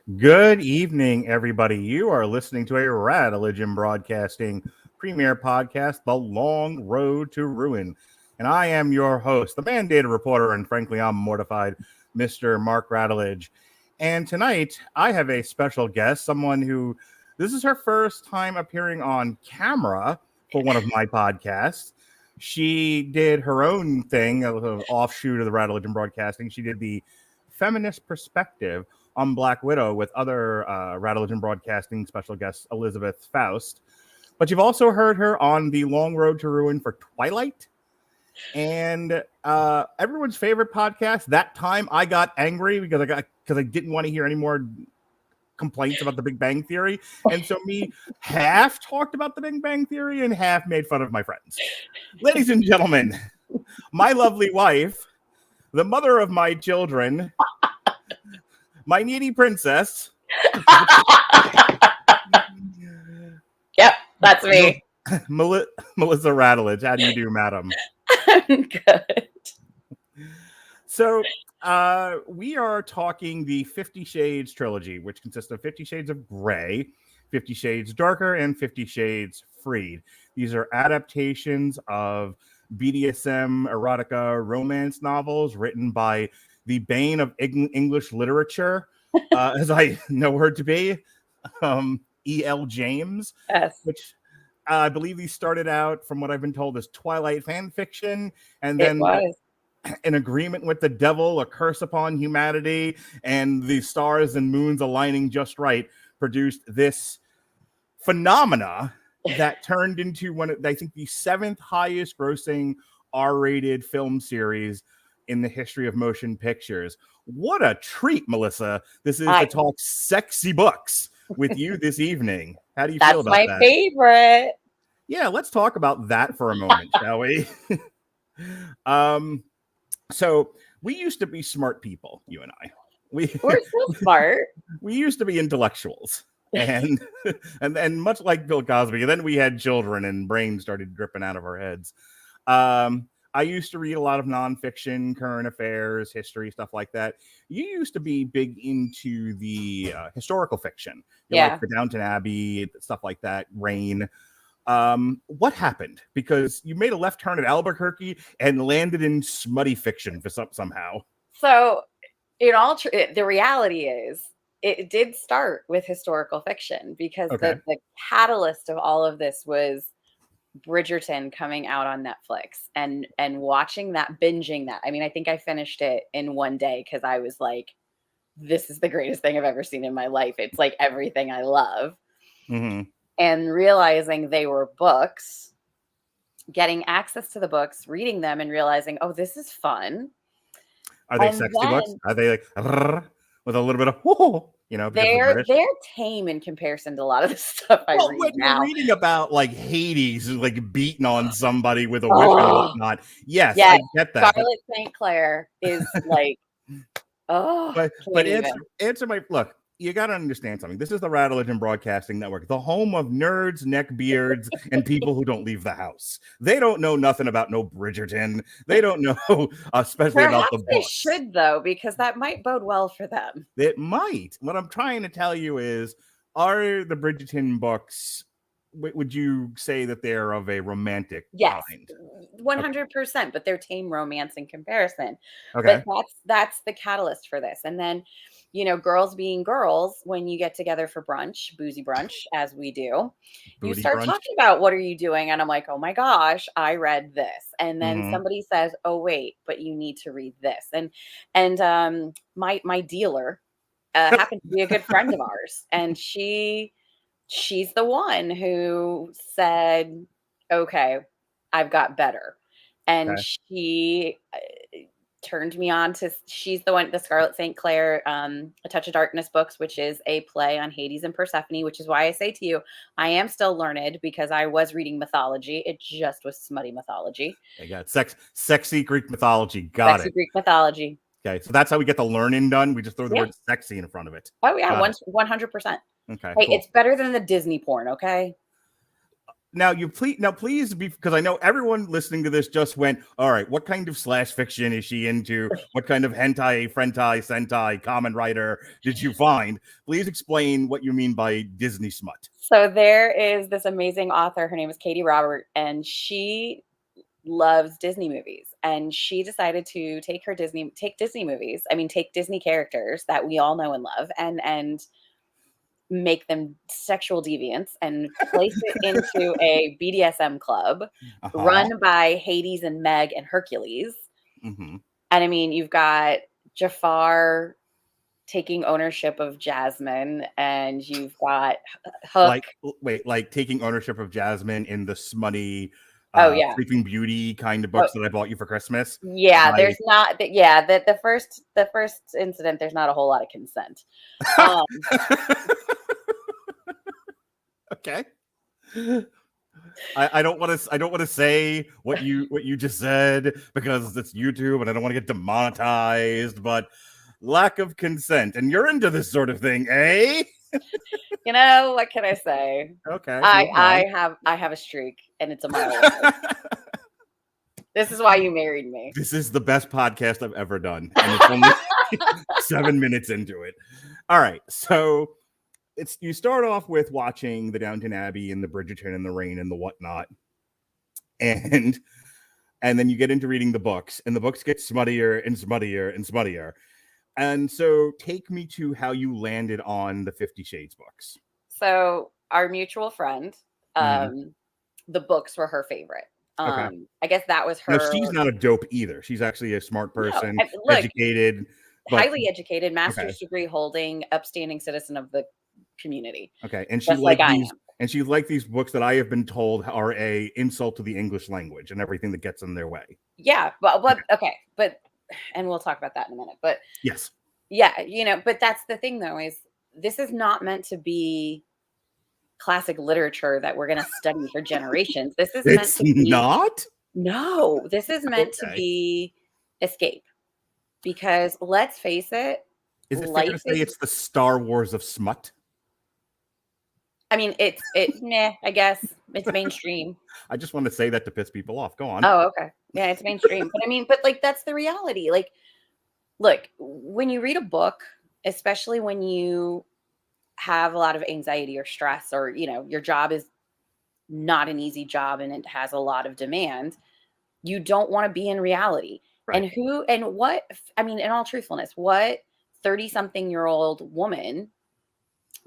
Good evening, everybody. You are listening to a Radulich and Broadcasting premiere podcast, The Long Road to Ruin. And I am your host, the mandated reporter, and frankly, I'm mortified, Mr. Mark Radulich. And tonight, I have a special guest, someone who this is her first time appearing on camera for one of my podcasts. She did her own thing, an offshoot of the Radulich and Broadcasting. She did the feminist perspective on Black Widow with other Radulich and Broadcasting special guest Elizabeth Faust. But you've also heard her on the Long Road to Ruin for Twilight. And everyone's favorite podcast, That Time I Got Angry, because I didn't want to hear any more complaints about the Big Bang Theory. And so me half talked about the Big Bang Theory and half made fun of my friends. Ladies and gentlemen, my lovely wife, the mother of my children, my needy princess. Yep, that's me. Melissa Radulich. How do you do, madam? I'm good. So we are talking the 50 Shades trilogy, which consists of 50 Shades of Grey, 50 Shades Darker, and 50 Shades Freed. These are adaptations of BDSM, erotica, romance novels written by the bane of English literature, as I know her to be, E.L. James, Yes. which I believe he started out, from what I've been told, as Twilight fan fiction, and then an agreement with the devil, a curse upon humanity, and the stars and moons aligning just right, produced this phenomena that turned into one of, I think, the 7th highest grossing R-rated film series in the history of motion pictures. What a treat, Melissa. This is to talk sexy books with you this evening. How do you feel about that? That's my favorite. Yeah, let's talk about that for a moment, shall we? So we used to be smart people, you and I. We're so smart. We used to be intellectuals. And much like Bill Cosby, and then we had children and brains started dripping out of our heads. I used to read a lot of nonfiction, current affairs, history, stuff like that. You used to be big into the historical fiction. Like the Downton Abbey, stuff like that, Rain. What happened? Because you made a left turn at Albuquerque and landed in smutty fiction for somehow. So, the reality is, it did start with historical fiction because the catalyst of all of this was Bridgerton coming out on Netflix and watching that, binging that. I mean, I think I finished it in one day because I was like, this is the greatest thing I've ever seen in my life. It's like everything I love. Mm-hmm. And realizing they were books, getting access to the books, reading them and realizing, oh, this is fun. Are they sexy books? Are they like with a little bit of whoa? They're tame in comparison to a lot of the stuff I read when now. You're reading about like Hades, like beating on somebody with a whip and whatnot. Yes, I get that. Scarlet St. Clair is like, but answer my look. You got to understand something. This is the Radulich and Broadcasting Network, the home of nerds, neckbeards, and people who don't leave the house. They don't know nothing about no Bridgerton. They don't know, especially about the books. They should, though, because that might bode well for them. It might. What I'm trying to tell you is, are the Bridgerton books, would you say that they're of a romantic kind? 100%, but they're tame romance in comparison. Okay. But that's the catalyst for this. And then, girls being girls, when you get together for brunch, boozy brunch, as we do, you start talking about what are you doing? And I'm like, oh my gosh, I read this. And then somebody says, oh, wait, but you need to read this. And my dealer happened to be a good friend of ours. And she's the one who said, okay, I've got better. And she turned me on to, she's the one, the Scarlet St. Clair, A Touch of Darkness books, which is a play on Hades and Persephone, which is why I say to you, I am still learned because I was reading mythology. It just was smutty mythology. I got sexy Greek mythology. Got sexy Greek mythology. Okay, so that's how we get the learning done. We just throw the word sexy in front of it. Oh yeah, 100%. Okay, hey, cool. It's better than the Disney porn. Okay. Now please be, because I know everyone listening to this just went, all right, what kind of slash fiction is she into? What kind of hentai, frentai, sentai, common writer did you find? Please explain what you mean by Disney smut. So there is this amazing author. Her name is Katie Robert, and she loves Disney movies. And she decided to take Disney movies. I mean, take Disney characters that we all know and love, and make them sexual deviants and place it into a BDSM club run by Hades and Meg and Hercules. Mm-hmm. And I mean, you've got Jafar taking ownership of Jasmine, and you've got Hook. Like taking ownership of Jasmine in the smutty, Sleeping Beauty kind of books that I bought you for Christmas. Yeah, there's not. The first incident, there's not a whole lot of consent. Okay. I don't want to say what you just said because it's YouTube and I don't want to get demonetized, but lack of consent, and you're into this sort of thing, eh? You know, what can I say? Okay. I have a streak, and it's a mile. This is why you married me. This is the best podcast I've ever done, and it's only 7 minutes into it. All right, so you start off with watching the Downton Abbey and the Bridgerton and the Rain and the whatnot, and then you get into reading the books, and the books get smuttier and smuttier and smuttier. And so take me to how you landed on the 50 Shades books. So our mutual friend, the books were her favorite. I guess that was her. No, she's not a dope either. She's actually a smart person, educated. Highly educated, master's degree holding, upstanding citizen of the community. Okay. And she liked these books that I have been told are a insult to the English language and everything that gets in their way. Yeah. But and we'll talk about that in a minute. But yes. Yeah, but that's the thing though, is this is not meant to be classic literature that we're going to study for generations. This is meant to be not? No, this is meant to be escape. Because let's face it, is it fair to say it's the Star Wars of smut? I mean, I guess it's mainstream. I just want to say that to piss people off. Go on. Oh, okay. Yeah, it's mainstream. But that's the reality. Like, look, when you read a book, especially when you have a lot of anxiety or stress, or, your job is not an easy job and it has a lot of demand, you don't want to be in reality. Right. In all truthfulness, what 30-something-year-old woman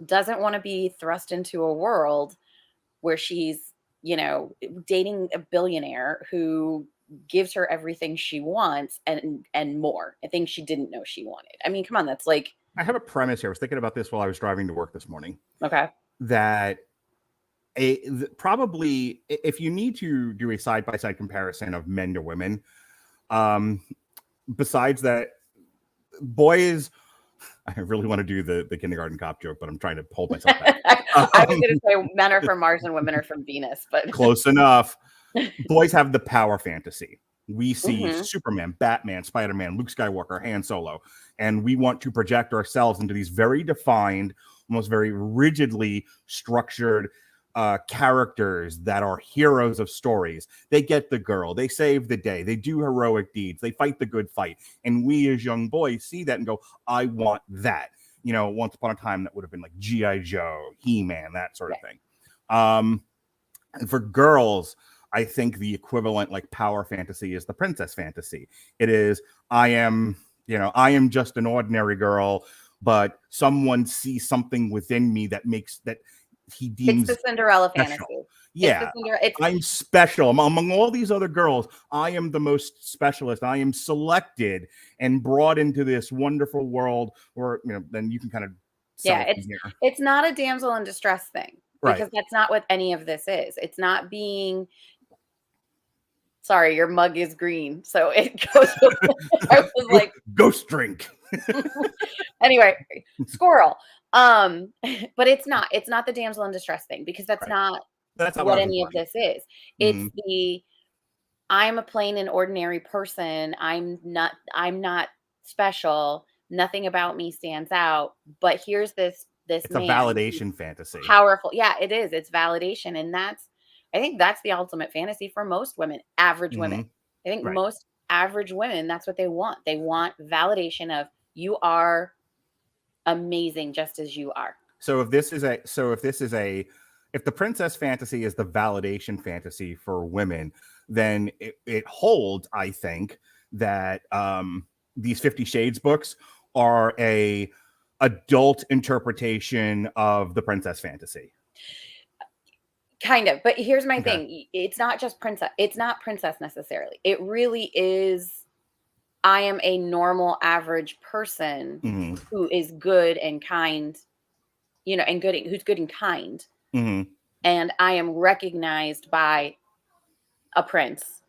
doesn't want to be thrust into a world where she's, dating a billionaire who gives her everything she wants and more, things she didn't know she wanted. I mean, come on, that's like... I have a premise here. I was thinking about this while I was driving to work this morning. Okay. That probably, if you need to do a side-by-side comparison of men to women, besides that, boys... I really want to do the kindergarten cop joke, but I'm trying to hold myself back. I was going to say men are from Mars and women are from Venus, but close enough. Boys have the power fantasy. We see Superman, Batman, Spider-Man, Luke Skywalker, Han Solo, and we want to project ourselves into these very defined, almost very rigidly structured characters that are heroes of stories. They get the girl, they save the day, they do heroic deeds, they fight the good fight. And we as young boys see that and go, I want that. Once upon a time that would have been like G.I. Joe, He-Man, that sort of thing. And for girls, I think the equivalent like power fantasy is the princess fantasy. It is, I am just an ordinary girl, but someone sees something within me that makes that he deems it's the Cinderella special. Fantasy. Yeah, I'm special. Among all these other girls, I am the most specialist. I am selected and brought into this wonderful world where, then you can kind of... Yeah, it's not a damsel in distress thing. Because that's not what any of this is. It's not being... Sorry, your mug is green. So it goes... I was like... Ghost drink. Anyway, squirrel. But it's not the damsel in distress thing, because that's not what any of this is. It's I'm a plain and ordinary person. I'm not special. Nothing about me stands out. But here's this it's man, a validation fantasy. Powerful. Yeah, it is. It's validation. And that's I think that's the ultimate fantasy for most women, average women. I think most average women, that's what they want. They want validation of you are amazing just as you are. So if the princess fantasy is the validation fantasy for women, then it holds, I think, that these 50 Shades books are a adult interpretation of the princess fantasy. Kind of, but here's my thing. It's not just princess. It's not princess necessarily. It really is, I am a normal, average person who is good and kind, and who's good and kind. And I am recognized by a prince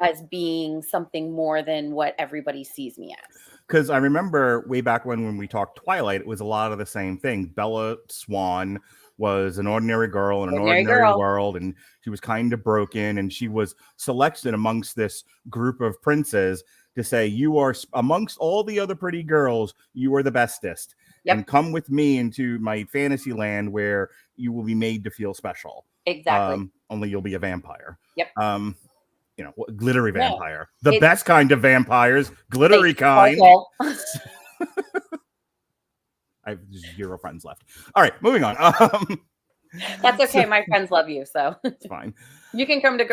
as being something more than what everybody sees me as. Because I remember way back when we talked Twilight, it was a lot of the same thing. Bella Swan was an ordinary girl in an ordinary world, and she was kind of broken, and she was selected amongst this group of princes to say, you are amongst all the other pretty girls, you are the bestest. And come with me into my fantasy land where you will be made to feel special. Exactly. Only you'll be a vampire. Glittery vampire. The best kind of vampires, glittery kind. I have 0 friends left. All right, moving on. That's okay. My friends love you, so it's fine. You can come to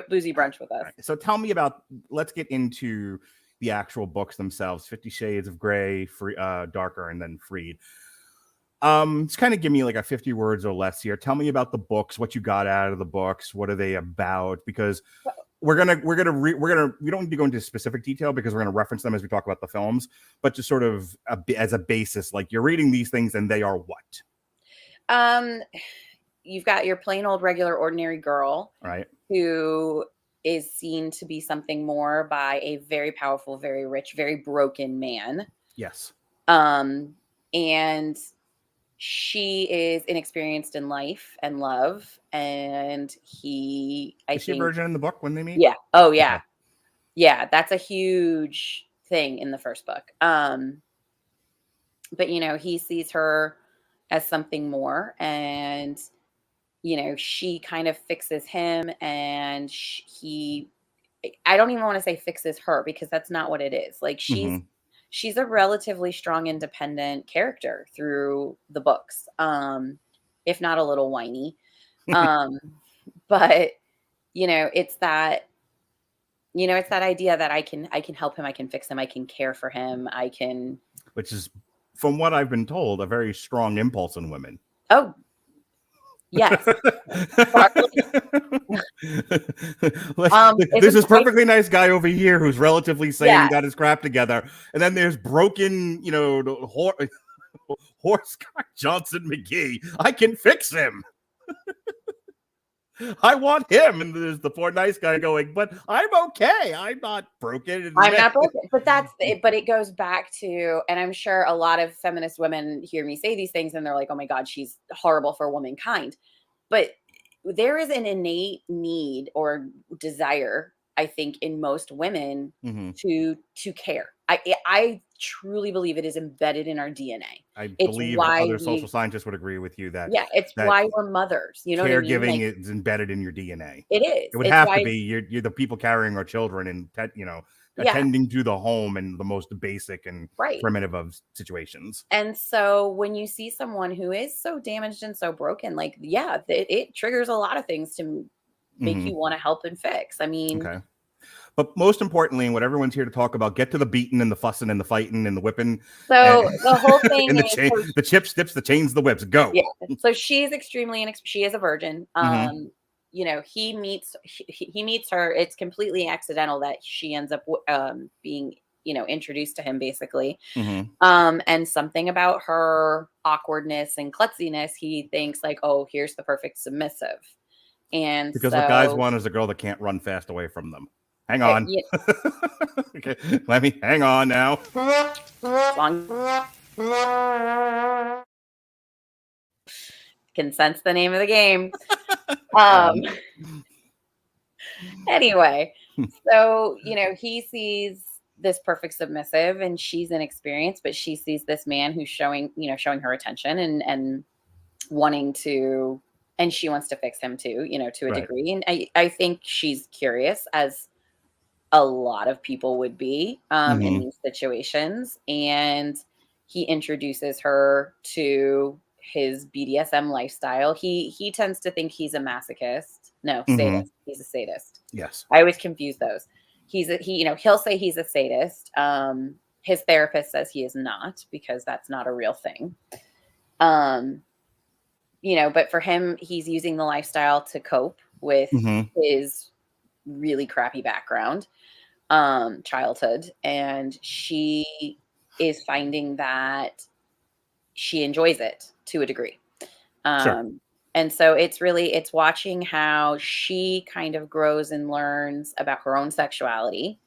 Boozy Brunch with us. Right, so tell me about. Let's get into the actual books themselves. 50 Shades of Grey, Darker, and then Freed. Just kind of give me like a 50 words or less here. Tell me about the books, what you got out of the books, what are they about? Because we don't need to go into specific detail because we're gonna reference them as we talk about the films, but just sort of as a basis, like you're reading these things and they are what? You've got your plain old regular ordinary girl, right? Who is seen to be something more by a very powerful, very rich, very broken man. Yes. And she is inexperienced in life and love, and is she a virgin in the book when they meet? Yeah. Oh, yeah. Okay. Yeah, that's a huge thing in the first book. But he sees her as something more, and she kind of fixes him, and I don't even want to say fixes her because that's not what it is. Like she's a relatively strong, independent character through the books. If not a little whiny. But it's that idea that I can help him, I can fix him, I can care for him, which is, from what I've been told, a very strong impulse in women. Oh, yes. There's this perfectly nice guy over here who's relatively sane, got his crap together, and then there's broken, horse Johnson McGee. I can fix him. I want him. And there's the poor nice guy going, but I'm okay. I'm not broken. I'm not broken. But it goes back to, and I'm sure a lot of feminist women hear me say these things and they're like, oh my God, she's horrible for womankind. But there is an innate need or desire, I think, in most women to care. I truly believe it is embedded in our DNA. I believe other social scientists would agree with you that it's why we're mothers. You know, caregiving what I mean? is embedded in your DNA. It is. It would have to be. You're the people carrying our children and attending to the home and the most basic and primitive of situations. And so when you see someone who is so damaged and so broken, like it triggers a lot of things to make you want to help and fix. I mean. Okay. But most importantly, and what everyone's here to talk about, get to the beating and the fussing and the fighting and the whipping. So the whole thing and the chips, dips, the chains, the whips. Go. Yeah. So she's extremely she is a virgin. He meets her. It's completely accidental that she ends up being introduced to him, basically. And something about her awkwardness and klutziness, he thinks like, oh, here's the perfect submissive. And because what guys want is a girl that can't run fast away from them. Hang on. Okay, let me hang on now. Can sense the name of the game. Anyway, so he sees this perfect submissive, and she's inexperienced, but she sees this man who's showing her attention and wanting to and she wants to fix him too, to a degree. And I think she's curious, as a lot of people would be in these situations. And he introduces her to his BDSM lifestyle. He tends to think he's a masochist. No, sadist. He's a sadist. Yes. I always confuse those. He'll say he's a sadist. His therapist says he is not, because that's not a real thing. But for him, he's using the lifestyle to cope with his really crappy background, childhood. And she is finding that she enjoys it to a degree. Sure. And so it's watching how she kind of grows and learns about her own sexuality,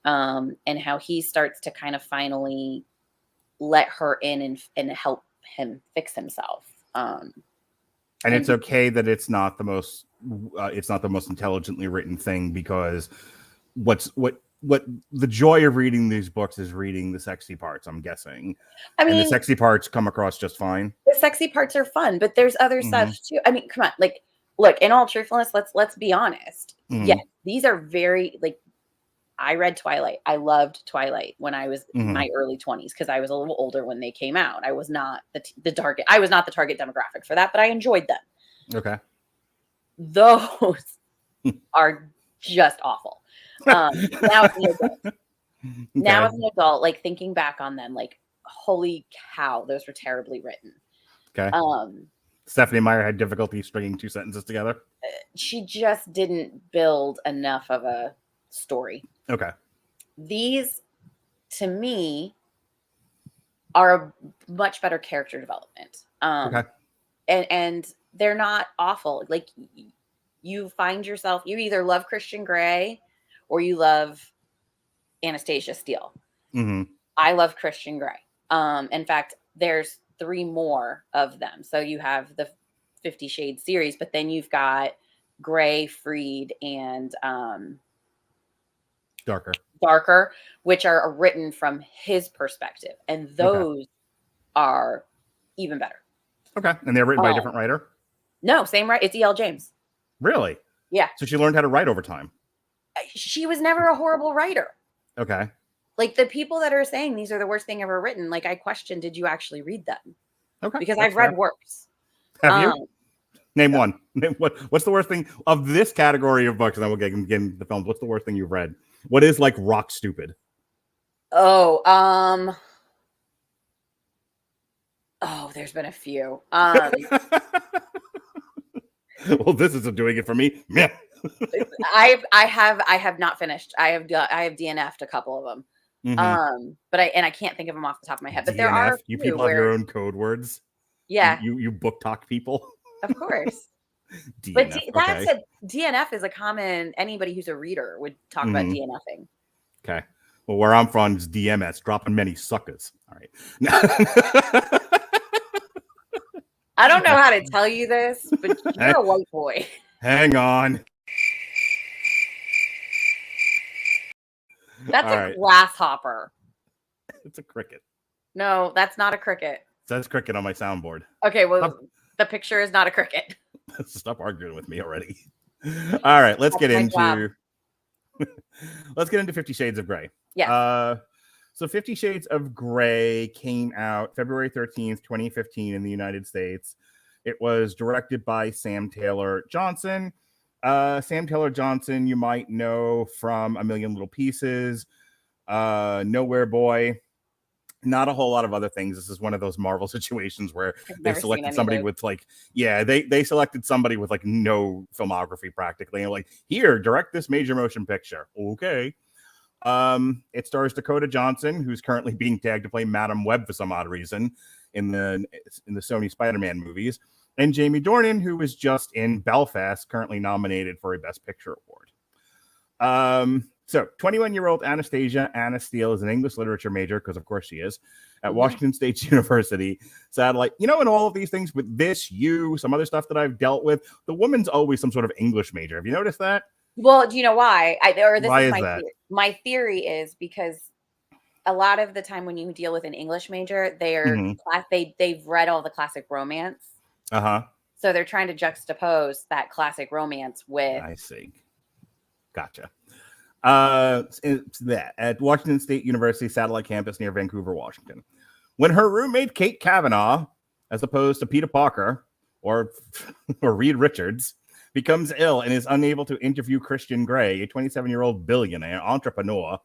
and how he starts to kind of finally let her in and help him fix himself. And it's okay that it's not the most intelligently written thing, because what the joy of reading these books is reading the sexy parts, I'm guessing. I mean, and the sexy parts come across just fine. The sexy parts are fun, but there's other stuff too. I mean, come on, like, look, in all truthfulness, let's be honest. Yeah, these are very, like, I read Twilight. I loved Twilight when I was in my early 20s, because I was a little older when they came out. I was not the target. I was not the target demographic for that, but I enjoyed them. Okay. Those are just awful. Now as an adult, as an adult, like, thinking back on them, like, holy cow, those were terribly written. Okay. Stephanie Meyer had difficulty stringing two sentences together. She just didn't build enough of a story. Okay. These, to me, are a much better character development. Okay. And they're not awful. Like, you find yourself, you either love Christian Grey or you love Anastasia Steele. I love Christian Grey. In fact, there's 3 more of them. So you have the 50 Shades series, but then you've got Grey, Freed, and Darker, which are written from his perspective. And those are even better. Okay. And they're written by a different writer? No, same writer. It's E.L. James. Really? Yeah. So she learned how to write over time. She was never a horrible writer. Okay. Like, the people that are saying these are the worst thing ever written, like, I question, did you actually read them? Okay. Because I've read worse. Have you? Name one. What's the worst thing of this category of books? And then we'll get into the films. What's the worst thing you've read? What is, like, rock stupid? Oh, there's been a few. Well, this isn't doing it for me. Yeah. I have not finished. I have DNF'd a couple of them. But I can't think of them off the top of my head. But DNF, there are you people have your own code words. Yeah. You book talk people. Of course. DNF, but that said, DNF is a common, anybody who's a reader would talk about DNFing. Okay. Well, where I'm from is DMS, dropping many suckers. All right. I don't know how to tell you this, but you're a white boy. Hang on. That's a grasshopper. It's a cricket. No, that's not a cricket. It says cricket on my soundboard. Okay, well, the picture is not a cricket. Stop arguing with me already. All right, let's get into 50 Shades of Grey. Yeah. So 50 Shades of Grey came out February 13th, 2015 in the United States. It was directed by Sam Taylor Johnson. Sam Taylor Johnson, you might know from A Million Little Pieces, Nowhere Boy, not a whole lot of other things. This is one of those Marvel situations where they selected somebody with they selected somebody with like no filmography practically, and like, here, direct this major motion picture. Okay. It stars Dakota Johnson, who's currently being tagged to play Madam Web for some odd reason in the Sony Spider-Man movies, and Jamie Dornan, who was just in Belfast, currently nominated for a Best Picture award. So 21-year-old Anastasia Anna Steele is an English literature major, because of course she is, at Washington State University. Satellite, in all of these things with this, some other stuff that I've dealt with, the woman's always some sort of English major. Have you noticed that? Well, do you know why? Why is that? My theory is because a lot of the time when you deal with an English major, they've read all the classic romance. So they're trying to juxtapose that classic romance with. I see. Gotcha. It's that at Washington State University satellite campus near Vancouver, Washington. When her roommate Kate Kavanaugh, as opposed to Peter Parker or Reed Richards, becomes ill and is unable to interview Christian Grey, a 27-year-old billionaire entrepreneur,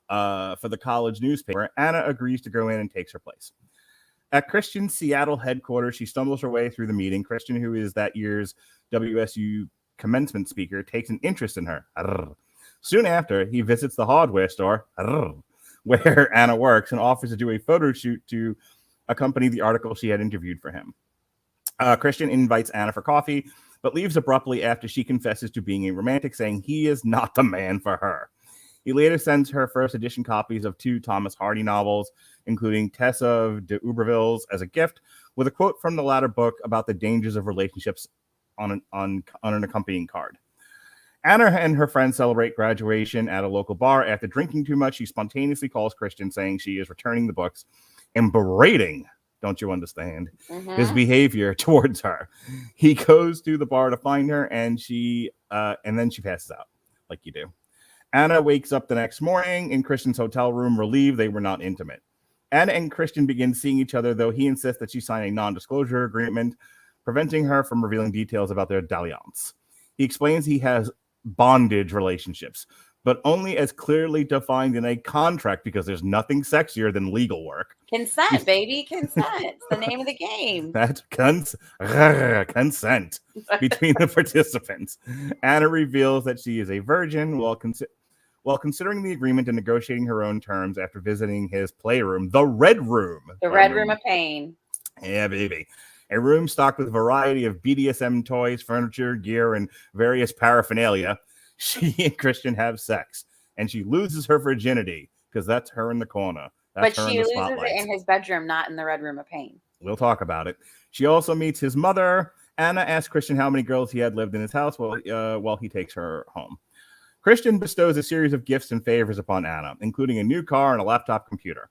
for the college newspaper, Anna agrees to go in and takes her place. At Christian's Seattle headquarters, she stumbles her way through the meeting. Christian, who is that year's WSU commencement speaker, takes an interest in her. Soon after, he visits the hardware store where Anna works and offers to do a photo shoot to accompany the article she had interviewed for him. Christian invites Anna for coffee, but leaves abruptly after she confesses to being a romantic, saying he is not the man for her. He later sends her first edition copies of 2 Thomas Hardy novels, including Tessa de Uberville's, as a gift, with a quote from the latter book about the dangers of relationships on an accompanying card. Anna and her friends celebrate graduation at a local bar. After drinking too much, she spontaneously calls Christian, saying she is returning the books and berating, don't you understand, his behavior towards her. He goes to the bar to find her, and then she passes out, like you do. Anna wakes up the next morning in Christian's hotel room, relieved they were not intimate. Anna and Christian begin seeing each other, though he insists that she sign a non-disclosure agreement, preventing her from revealing details about their dalliance. He explains he has bondage relationships, but only as clearly defined in a contract, because there's nothing sexier than legal work. Consent, baby, consent. It's the name of the game. That's consent between the participants. Anna reveals that she is a virgin while considering the agreement and negotiating her own terms after visiting his playroom, the Red Room. The Red Room of Pain. Yeah, baby. A room stocked with a variety of BDSM toys, furniture, gear, and various paraphernalia. She and Christian have sex, and she loses her virginity because that's her in the corner. That's but she loses it in his bedroom, not in the Red Room of Pain. We'll talk about it. She also meets his mother. Anna asks Christian how many girls he had lived in his house while he takes her home. Christian bestows a series of gifts and favors upon Anna, including a new car and a laptop computer.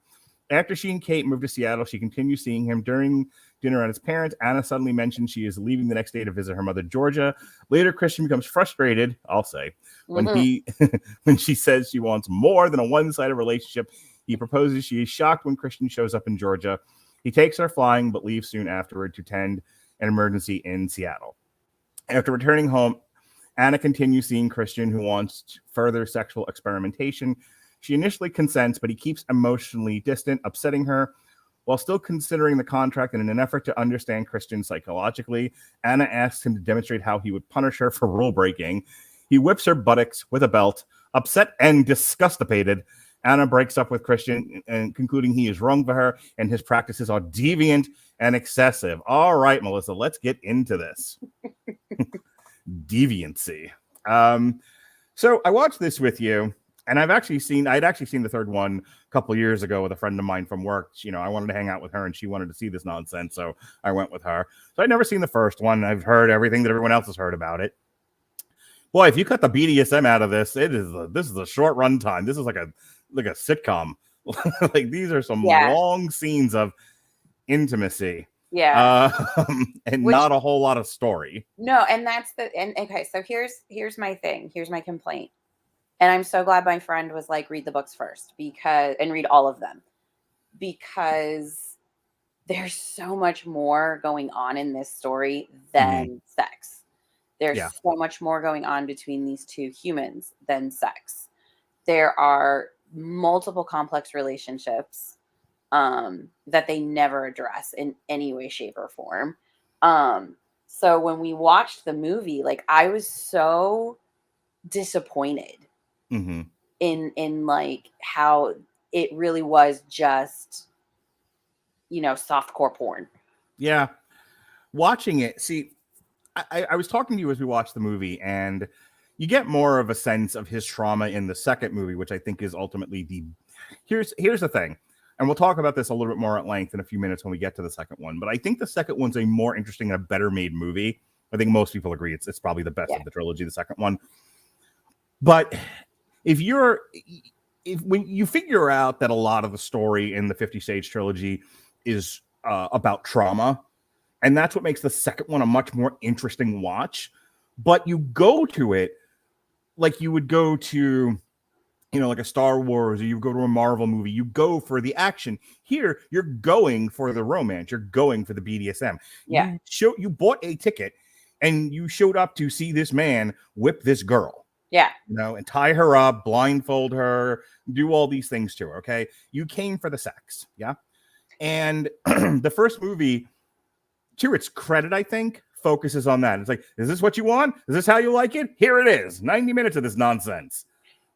After she and Kate move to Seattle, she continues seeing him during dinner at his parents'. Anna suddenly mentions she is leaving the next day to visit her mother, Georgia. Later, Christian becomes frustrated, I'll say, when she says she wants more than a one-sided relationship. He proposes. She is shocked when Christian shows up in Georgia. He takes her flying, but leaves soon afterward to tend an emergency in Seattle. After returning home, Anna continues seeing Christian, who wants further sexual experimentation. She initially consents, but he keeps emotionally distant, upsetting her. While still considering the contract and in an effort to understand Christian psychologically, Anna asks him to demonstrate how he would punish her for rule breaking. He whips her buttocks with a belt. Upset and disgustipated, Anna breaks up with Christian, and concluding he is wrong for her and his practices are deviant and excessive. All right, Melissa, let's get into this. Deviancy. So I watched this with you. And I'd actually seen the third one a couple of years ago with a friend of mine from work. You know, I wanted to hang out with her and she wanted to see this nonsense. So I went with her. So I'd never seen the first one. I've heard everything that everyone else has heard about it. Boy, if you cut the BDSM out of this, this is a short run time. This is like a sitcom. Like these are some long scenes of intimacy. Yeah. Not a whole lot of story. No, and okay, so here's my thing. Here's my complaint. And I'm so glad my friend was like, read the books first and read all of them, because there's so much more going on in this story than sex. There's so much more going on between these two humans than sex. There are multiple complex relationships that they never address in any way, shape, or form. So when we watched the movie, like I was so disappointed in like how it really was just, softcore porn. Yeah. Watching it, see, I was talking to you as we watched the movie, and you get more of a sense of his trauma in the second movie, which I think is ultimately here's the thing. And we'll talk about this a little bit more at length in a few minutes when we get to the second one. But I think the second one's a more interesting and a better made movie. I think most people agree it's probably the best of the trilogy, the second one. But when you figure out that a lot of the story in the 50 Shades trilogy is about trauma, And that's what makes the second one a much more interesting watch. But you go to it like you would go to, like a Star Wars, or you go to a Marvel movie. You go for the action. Here, you're going for the romance. You're going for the BDSM. Yeah. You bought a ticket and you showed up to see this man whip this girl. Yeah. And tie her up, blindfold her, do all these things to her. Okay. You came for the sex. Yeah. And the first movie, to its credit, I think, focuses on that. It's like, is this what you want? Is this how you like it? Here it is. 90 minutes of this nonsense.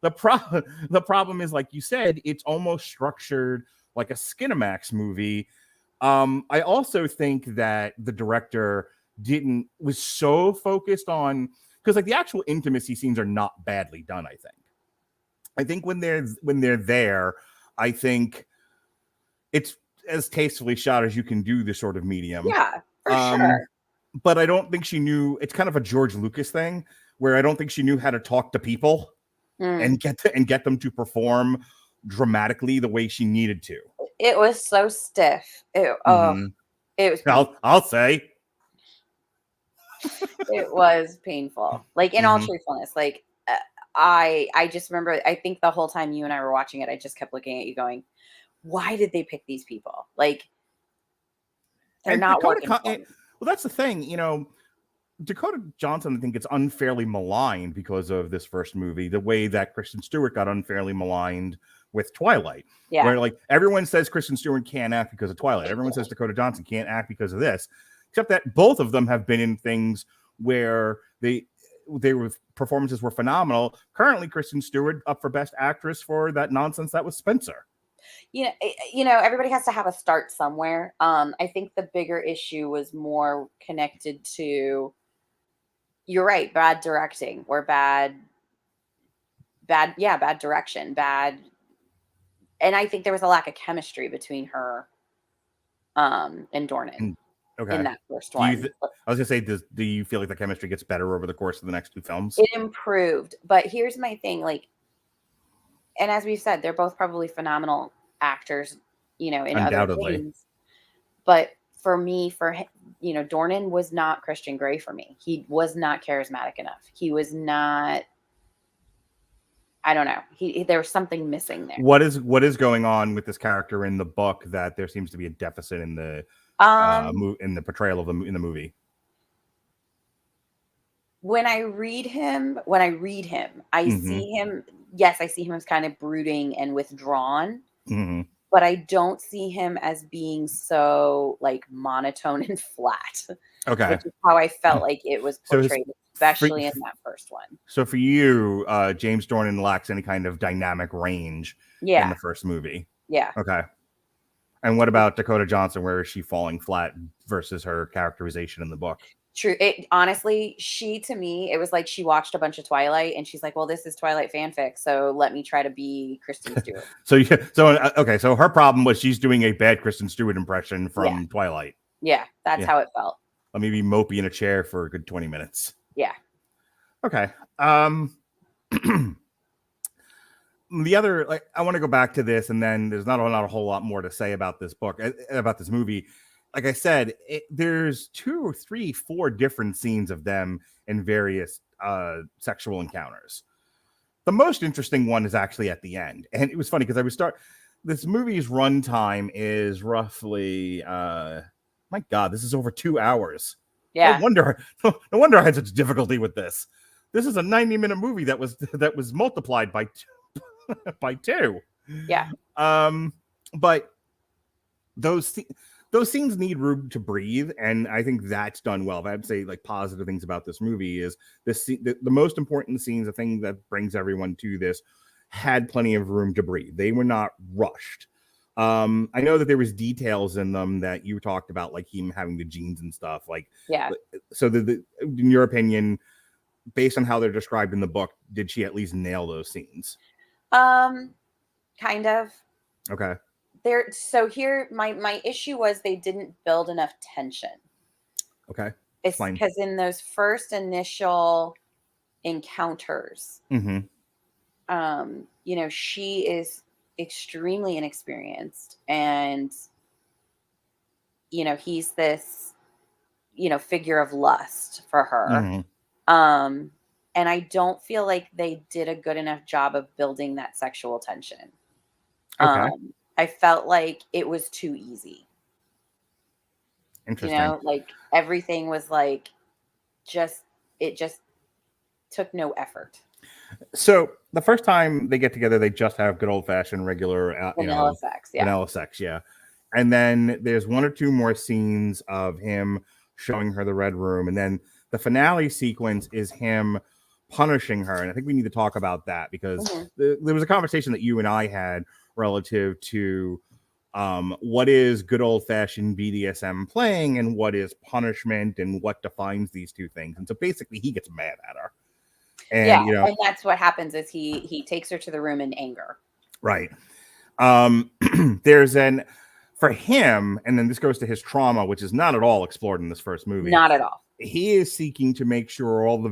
The problem is, like you said, it's almost structured like a Skinamax movie. I also think that the director was so focused on, because like the actual intimacy scenes are not badly done. I think when they're there, I think it's as tastefully shot as you can do this sort of medium. Yeah, for sure. But I don't think she knew. It's kind of a George Lucas thing where I don't think she knew how to talk to people and get them to perform dramatically the way she needed to. It was so stiff. It was. I'll say. It was painful. Like, in all truthfulness, like I just remember. I think the whole time you and I were watching it, I just kept looking at you, going, "Why did they pick these people? Like, they're not working." Well, that's the thing, Dakota Johnson, I think, gets unfairly maligned because of this first movie, the way that Kristen Stewart got unfairly maligned with Twilight. Yeah. Where, like, everyone says Kristen Stewart can't act because of Twilight. Everyone says Dakota Johnson can't act because of this. Except that both of them have been in things where performances were phenomenal. Currently, Kristen Stewart up for Best Actress for that nonsense that was Spencer. Everybody has to have a start somewhere. I think the bigger issue was more connected to, you're right, bad directing or bad direction, and I think there was a lack of chemistry between her and Dornan in that first one. I was gonna say, do you feel like the chemistry gets better over the course of the next two films? It improved, but here's my thing, like, and as we've said, they're both probably phenomenal actors, in other things. But for me, Dornan was not Christian Grey for me. He was not charismatic enough. He was not. I don't know. There was something missing there. What is going on with this character in the book that there seems to be a deficit in the in the portrayal of in the movie? When I read him, I see him. Yes, I see him as kind of brooding and withdrawn, but I don't see him as being so like monotone and flat. Okay, which is how I felt like it was portrayed, especially in that first one. So for you, James Dornan lacks any kind of dynamic range in the first movie. Yeah. Okay. And what about Dakota Johnson? Where is she falling flat versus her characterization in the book? True. Honestly, to me, it was like she watched a bunch of Twilight and she's like, well, this is Twilight fanfic, so let me try to be Kristen Stewart. So her problem was she's doing a bad Kristen Stewart impression from Twilight. Yeah, that's how it felt. Let me be mopey in a chair for a good 20 minutes. Yeah. Okay. The other, like, I want to go back to this, and then there's not a whole lot more to say about this book, about this movie. Like I said, there's 2 or 3, 4 different scenes of them in various sexual encounters. The most interesting one is actually at the end. And it was funny because this movie's runtime is roughly, my God, this is over 2 hours. Yeah. No wonder I had such difficulty with this. This is a 90-minute movie that was multiplied by 2. Yeah. But those scenes need room to breathe, and I think that's done well. If I'd say like positive things about this movie is the most important scenes, the thing that brings everyone to this, had plenty of room to breathe. They were not rushed. I know that there was details in them that you talked about, like him having the jeans and stuff. Like, yeah. So in your opinion, based on how they're described in the book, did she at least nail those scenes? Kind of. Okay. So here, my issue was they didn't build enough tension. Okay. It's because in those first initial encounters, she is extremely inexperienced, and he's this figure of lust for her. Mm-hmm. And I don't feel like they did a good enough job of building that sexual tension. Okay. I felt like it was too easy. Interesting. Like everything was like it just took no effort. So the first time they get together, they just have good old fashioned regular, Vanilla sex, yeah. vanilla sex, yeah. And then there's one or two more scenes of him showing her the red room, and then the finale sequence is him punishing her. And I think we need to talk about that because there was a conversation that you and I had relative to what is good old fashioned BDSM playing and what is punishment and what defines these two things. And so basically, he gets mad at her. And and that's what happens is he takes her to the room in anger. Right. There's for him, and then this goes to his trauma, which is not at all explored in this first movie. Not at all. He is seeking to make sure all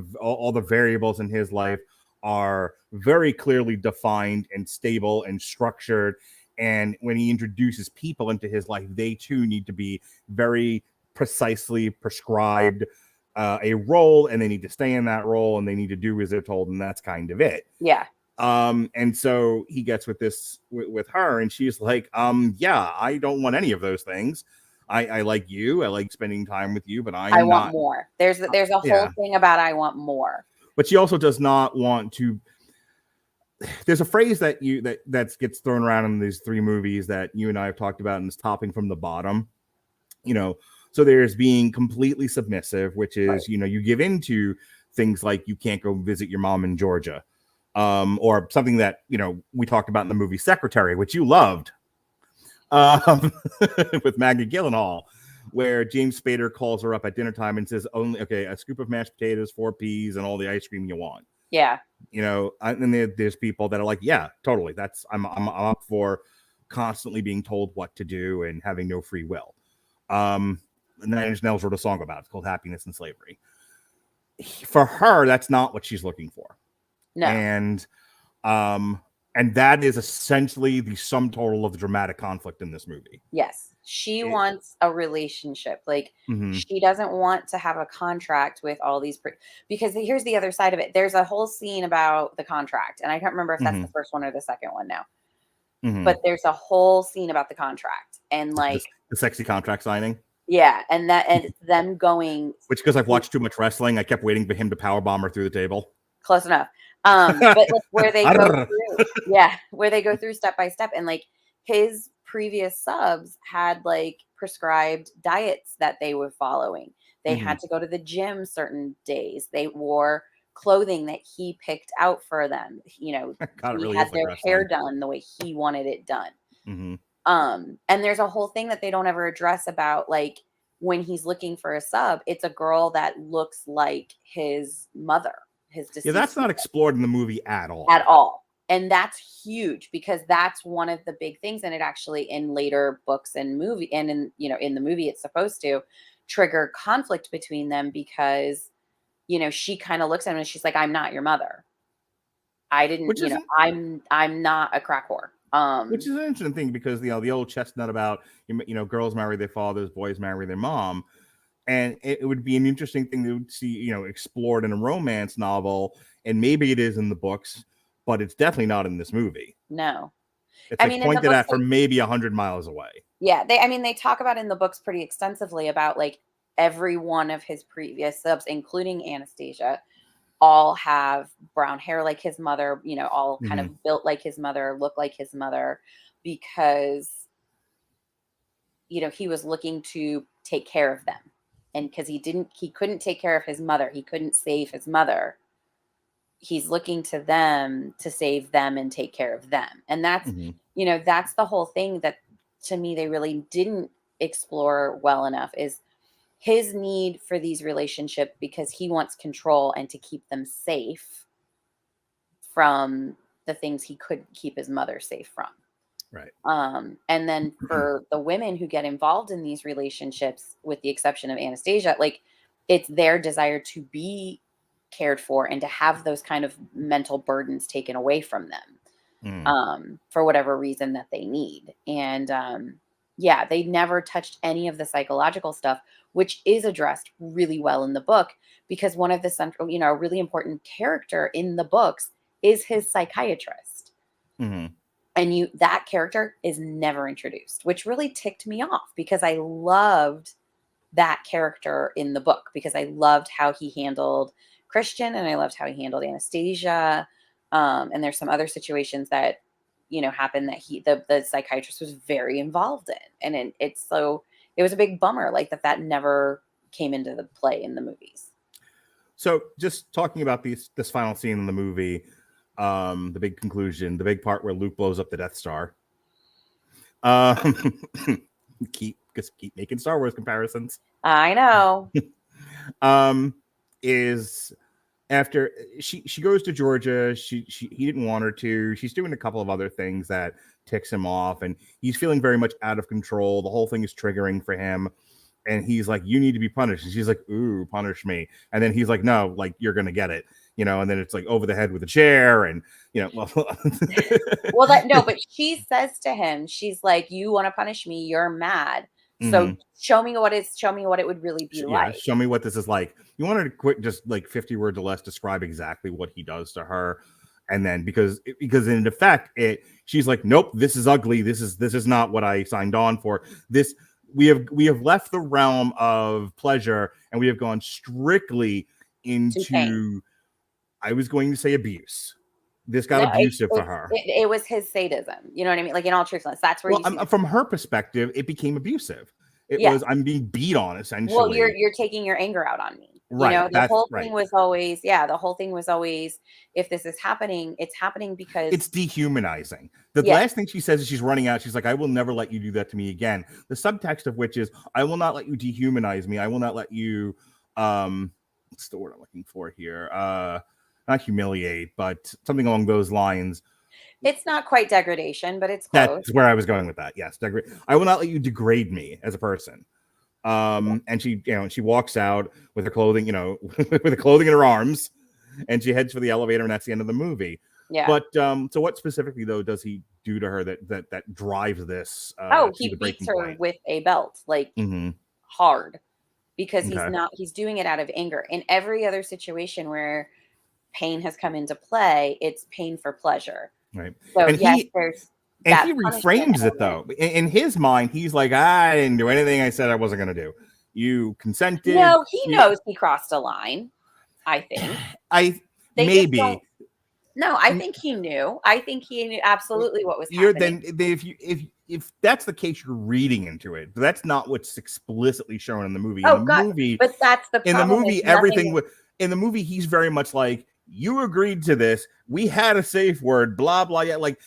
the variables in his life are very clearly defined and stable and structured. And when he introduces people into his life, they too need to be very precisely prescribed a role, and they need to stay in that role, and they need to do as they're told, and that's kind of it. Yeah. And so he gets with this with her, and she's like, yeah, I don't want any of those things. I like you, I like spending time with you, but I want more. There's a whole thing about I want more. But she also does not want to. There's a phrase that gets thrown around in these three movies that you and I have talked about, and is topping from the bottom. So there's being completely submissive, which is, right. You give into things like you can't go visit your mom in Georgia, or something that, we talked about in the movie Secretary, which you loved, with Maggie Gyllenhaal, where James Spader calls her up at dinner time and says, okay, a scoop of mashed potatoes, 4 peas, and all the ice cream you want. Yeah. And there's people that are like, yeah, totally. I'm up for constantly being told what to do and having no free will. Nine Inch Nails wrote a song about it. It's called Happiness and Slavery. For her, that's not what she's looking for. No. And that is essentially the sum total of the dramatic conflict in this movie. Yes. She wants a relationship. Like, she doesn't want to have a contract with all these because here's the other side of it. There's a whole scene about the contract, and I can't remember if that's the first one or the second one now. But there's a whole scene about the contract and like the sexy contract signing. Yeah, and them going, which, because I've watched too much wrestling, I kept waiting for him to powerbomb her through the table. Close enough. But like where they go through step by step, and like his previous subs had like prescribed diets that they were following. They had to go to the gym certain days. They wore clothing that he picked out for them. God, he really had their like hair done the way he wanted it done. And there's a whole thing that they don't ever address about like when he's looking for a sub, it's a girl that looks like his mother, his deceased. Yeah, that's not explored in the movie at all. At all. And that's huge because that's one of the big things. And it actually in later books and movie and in the movie, it's supposed to trigger conflict between them because, she kind of looks at him and she's like, I'm not your mother. I didn't, I'm not a crack whore. Which is an interesting thing because the old chestnut about girls marry their fathers, boys marry their mom, and it would be an interesting thing to see explored in a romance novel, and maybe it is in the books, but it's definitely not in this movie. No, it's pointed at from maybe 100 miles away. Yeah, they talk about in the books pretty extensively about like every one of his previous subs, including Anastasia. All have brown hair like his mother, all kind of built like his mother, look like his mother, because, he was looking to take care of them. And because he couldn't take care of his mother. He couldn't save his mother. He's looking to them to save them and take care of them. And that's, that's the whole thing that to me, they really didn't explore well enough is his need for these relationships because he wants control and to keep them safe from the things he couldn't keep his mother safe from. Right. And then for the women who get involved in these relationships, with the exception of Anastasia, like it's their desire to be cared for and to have those kind of mental burdens taken away from them, for whatever reason that they need. And, Yeah, they never touched any of the psychological stuff, which is addressed really well in the book, because one of the central, really important character in the books is his psychiatrist. Mm-hmm. And that character is never introduced, which really ticked me off, because I loved that character in the book, because I loved how he handled Christian, and I loved how he handled Anastasia. And there's some other situations that happened that the psychiatrist was very involved in, and it was a big bummer, like that never came into the play in the movies. So just talking about this final scene in the movie, the big conclusion, the big part where Luke blows up the Death Star. Keep making Star Wars comparisons. I know. Is after she goes to Georgia, he didn't want her to. She's doing a couple of other things that ticks him off, and he's feeling very much out of control. The whole thing is triggering for him, and he's like, "You need to be punished." And she's like, "Ooh, punish me." And then he's like, "No, like you're gonna get it." And then it's like over the head with a chair, and well, but she says to him, she's like, "You want to punish me? You're mad. So show me what it would really be like. Show me what this is like." You want her to quit just like 50 words or less describe exactly what he does to her, and then because in effect she's like, "Nope, this is ugly. This is not what I signed on for. This we have left the realm of pleasure and we have gone strictly into." I was going to say abuse. This got abusive for her. It was his sadism. You know what I mean? Like, in all truthfulness, that's where from her perspective, it became abusive. It was, I'm being beat on, essentially. Well, you're taking your anger out on me. Right. The whole thing was always, if this is happening, it's happening because it's dehumanizing. The last thing she says is she's running out. She's like, "I will never let you do that to me again." The subtext of which is, "I will not let you dehumanize me. I will not let you, what's the word I'm looking for here? Not humiliate, but something along those lines." It's not quite degradation, but it's close. That's where I was going with that. Yes, I will not let you degrade me as a person. And she walks out with her clothing, with the clothing in her arms, and she heads for the elevator, and that's the end of the movie. Yeah. But so what specifically though does he do to her that drives this? He beats her with a belt, like hard, because he's doing it out of anger. In every other situation where pain has come into play, it's pain for pleasure. Right. So and he reframes it though. In his mind, he's like, "I didn't do anything I said I wasn't going to do. You consented." No, he knows he crossed a line. I think. Maybe. No, I think he knew. I think he knew absolutely what was happening. If that's the case, you're reading into it. That's not what's explicitly shown in the movie. Movie, but that's the problem. In the movie, everything. In the movie, he's very much like, "You agreed to this. We had a safe word, blah, blah." Yeah, like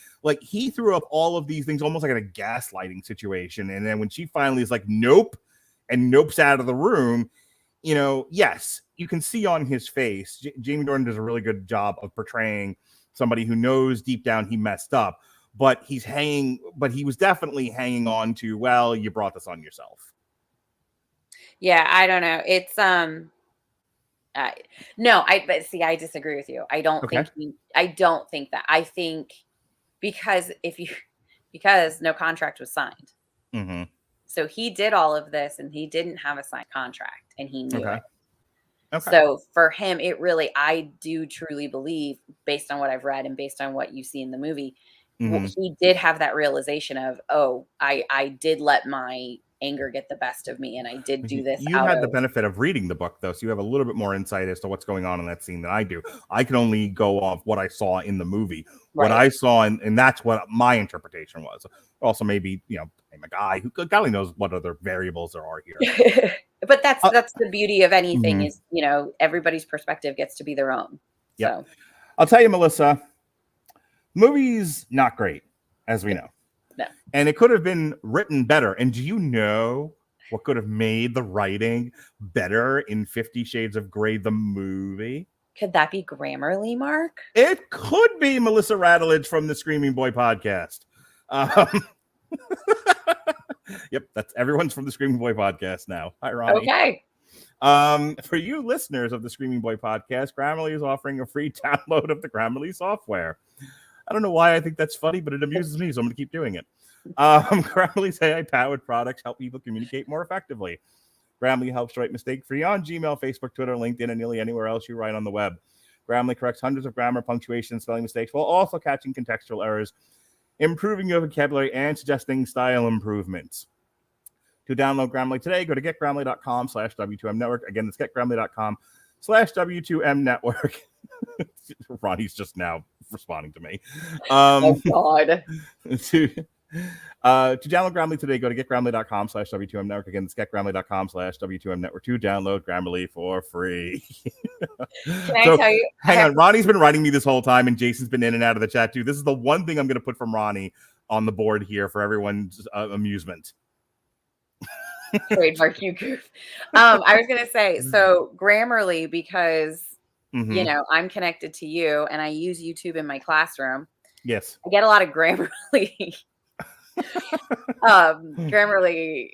he threw up all of these things almost like in a gaslighting situation. And then when she finally is like, "Nope," and nopes out of the room, yes, you can see on his face, Jamie Dornan does a really good job of portraying somebody who knows deep down he messed up, but he was definitely hanging on to, "Well, you brought this on yourself." Yeah, I don't know. It's, I disagree with you. I don't think that. I think because no contract was signed. Mm-hmm. So he did all of this and he didn't have a signed contract and he knew it. Okay. So for him, I do truly believe, based on what I've read and based on what you see in the movie, he did have that realization of, I did let my anger get the best of me, and I did do this. You had the benefit of reading the book, though, so you have a little bit more insight as to what's going on in that scene than I do. I can only go off what I saw in the movie, what I saw, and that's what my interpretation was. Also, maybe I'm a guy who golly knows what other variables there are here. But that's the beauty of anything is everybody's perspective gets to be their own. Yeah, so. I'll tell you, Melissa, movie's not great, as we know. No. And it could have been written better. And do you know what could have made the writing better in 50 Shades of Grey, the movie? Could that be Grammarly, Mark? It could be Melissa Radulich from the Screaming Boy podcast. Yep, that's everyone's from the Screaming Boy podcast now. Hi, Ronnie. Okay. For you listeners of the Screaming Boy podcast, Grammarly is offering a free download of the Grammarly software. I don't know why I think that's funny, but it amuses me, so I'm going to keep doing it. Grammarly's AI-powered products help people communicate more effectively. Grammarly helps write mistake-free on Gmail, Facebook, Twitter, LinkedIn, and nearly anywhere else you write on the web. Grammarly corrects hundreds of grammar, punctuation, and spelling mistakes while also catching contextual errors, improving your vocabulary, and suggesting style improvements. To download Grammarly today, go to getgrammarly.com/W2M-network. Again, that's getgrammarly.com/W2M-network. Ronnie's just now responding to me. Oh, God. To download Grammarly today, go to getgrammarly.com/W2M-network. Again, it's getgrammarly.com/W2M-network to download Grammarly for free. Can I tell you? Hang on. Ronnie's been writing me this whole time, and Jason's been in and out of the chat, too. This is the one thing I'm going to put from Ronnie on the board here for everyone's amusement. Trademark, you goof. I was going to say, so Grammarly, because, you know, I'm connected to you and I use YouTube in my classroom. Yes. I get a lot of Grammarly Grammarly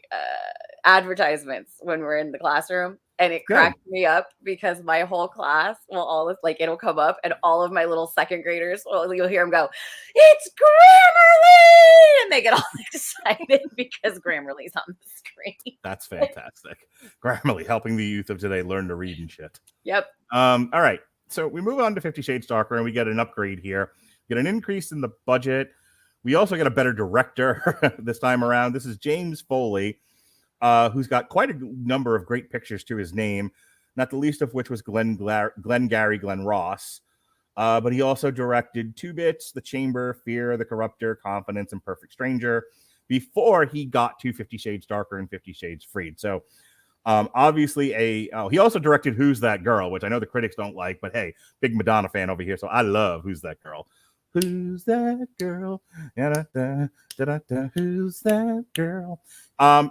advertisements when we're in the classroom, and it cracks me up because my whole class will all this, like, it'll come up and all of my little second graders, well, you'll hear them go, "It's Grammarly!" and they get all excited because Grammarly's on the screen. That's fantastic. Grammarly helping the youth of today learn to read and shit. Yep. All right. So we move on to 50 Shades Darker, and we get an upgrade here. We get an increase in the budget. We also get a better director this time around. This is James Foley, who's got quite a number of great pictures to his name, not the least of which was Glenn Ross. But he also directed Two Bits, The Chamber, Fear, The Corruptor, Confidence, and Perfect Stranger before he got to 50 Shades Darker and 50 Shades Freed. So obviously he also directed Who's That Girl, which I know the critics don't like, but hey, big Madonna fan over here, so I love Who's That Girl. Who's that girl? Who's that girl?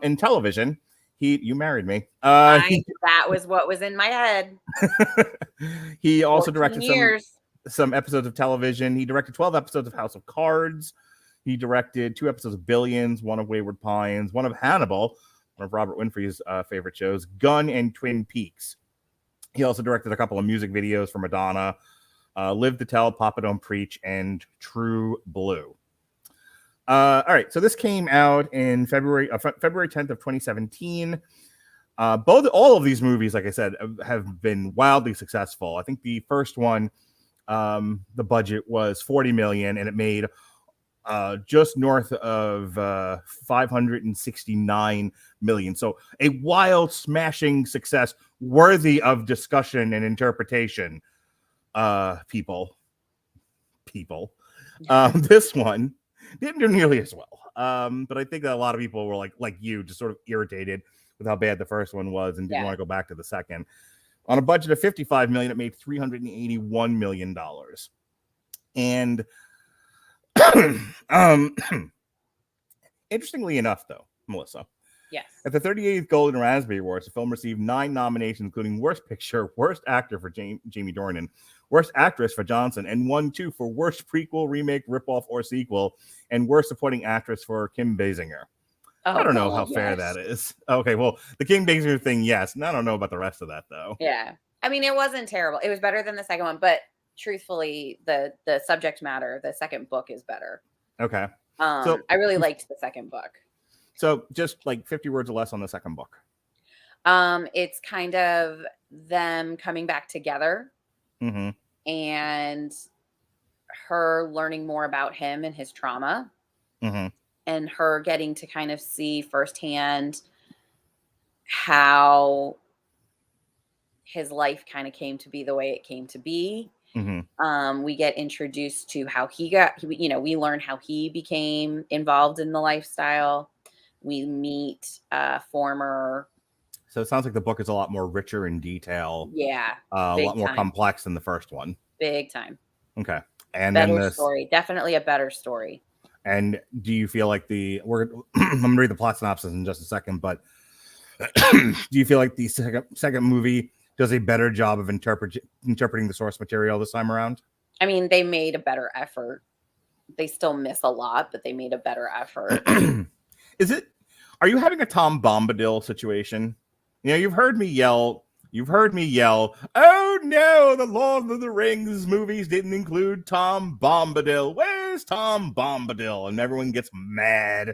In television, you married me. That was what was in my head. He also directed some episodes of television. He directed 12 episodes of House of Cards. He directed 2 episodes of Billions, 1 of Wayward Pines, 1 of Hannibal, one of Robert Winfrey's favorite shows, Gun, and Twin Peaks. He also directed a couple of music videos for Madonna, Live to Tell, Papa Don't Preach, and True Blue. All right, so this came out in February 10th of 2017. All of these movies, like I said, have been wildly successful. I think the first one, the budget was $40 million, and it made just north of 569 million. So a wild, smashing success worthy of discussion and interpretation. People. This one didn't do nearly as well. But I think that a lot of people were like you, just sort of irritated with how bad the first one was and didn't want to go back to the second. On a budget of $55 million, it made $381 million. And interestingly enough, though, Melissa. Yes. At the 38th Golden Raspberry Awards, the film received 9 nominations, including Worst Picture, Worst Actor for Jamie Dornan, Worst Actress for Johnson, and won 2 for Worst Prequel, Remake, Ripoff, or Sequel, and Worst Supporting Actress for Kim Basinger. I don't know how fair that is. Okay, well, the Kim Basinger thing, yes. And I don't know about the rest of that, though. Yeah. I mean, it wasn't terrible. It was better than the second one, but truthfully, the subject matter, the second book is better. Okay. So I really liked the second book. So just like 50 words or less on the second book. It's kind of them coming back together and her learning more about him and his trauma and her getting to kind of see firsthand how his life kind of came to be the way it came to be. We get introduced to how we learn how he became involved in the lifestyle. We meet former. So it sounds like the book is a lot more richer in detail. Yeah. A lot more complex than the first one. Big time. Okay. And better then story. Definitely a better story. And do you feel like I'm going to read the plot synopsis in just a second, but do you feel like the second movie does a better job of interpreting the source material this time around? I mean, they made a better effort. They still miss a lot, but they made a better effort. Are you having a Tom Bombadil situation? You know, you've heard me yell, oh no, the Lord of the Rings movies didn't include Tom Bombadil. Wait where's Tom Bombadil? And everyone gets mad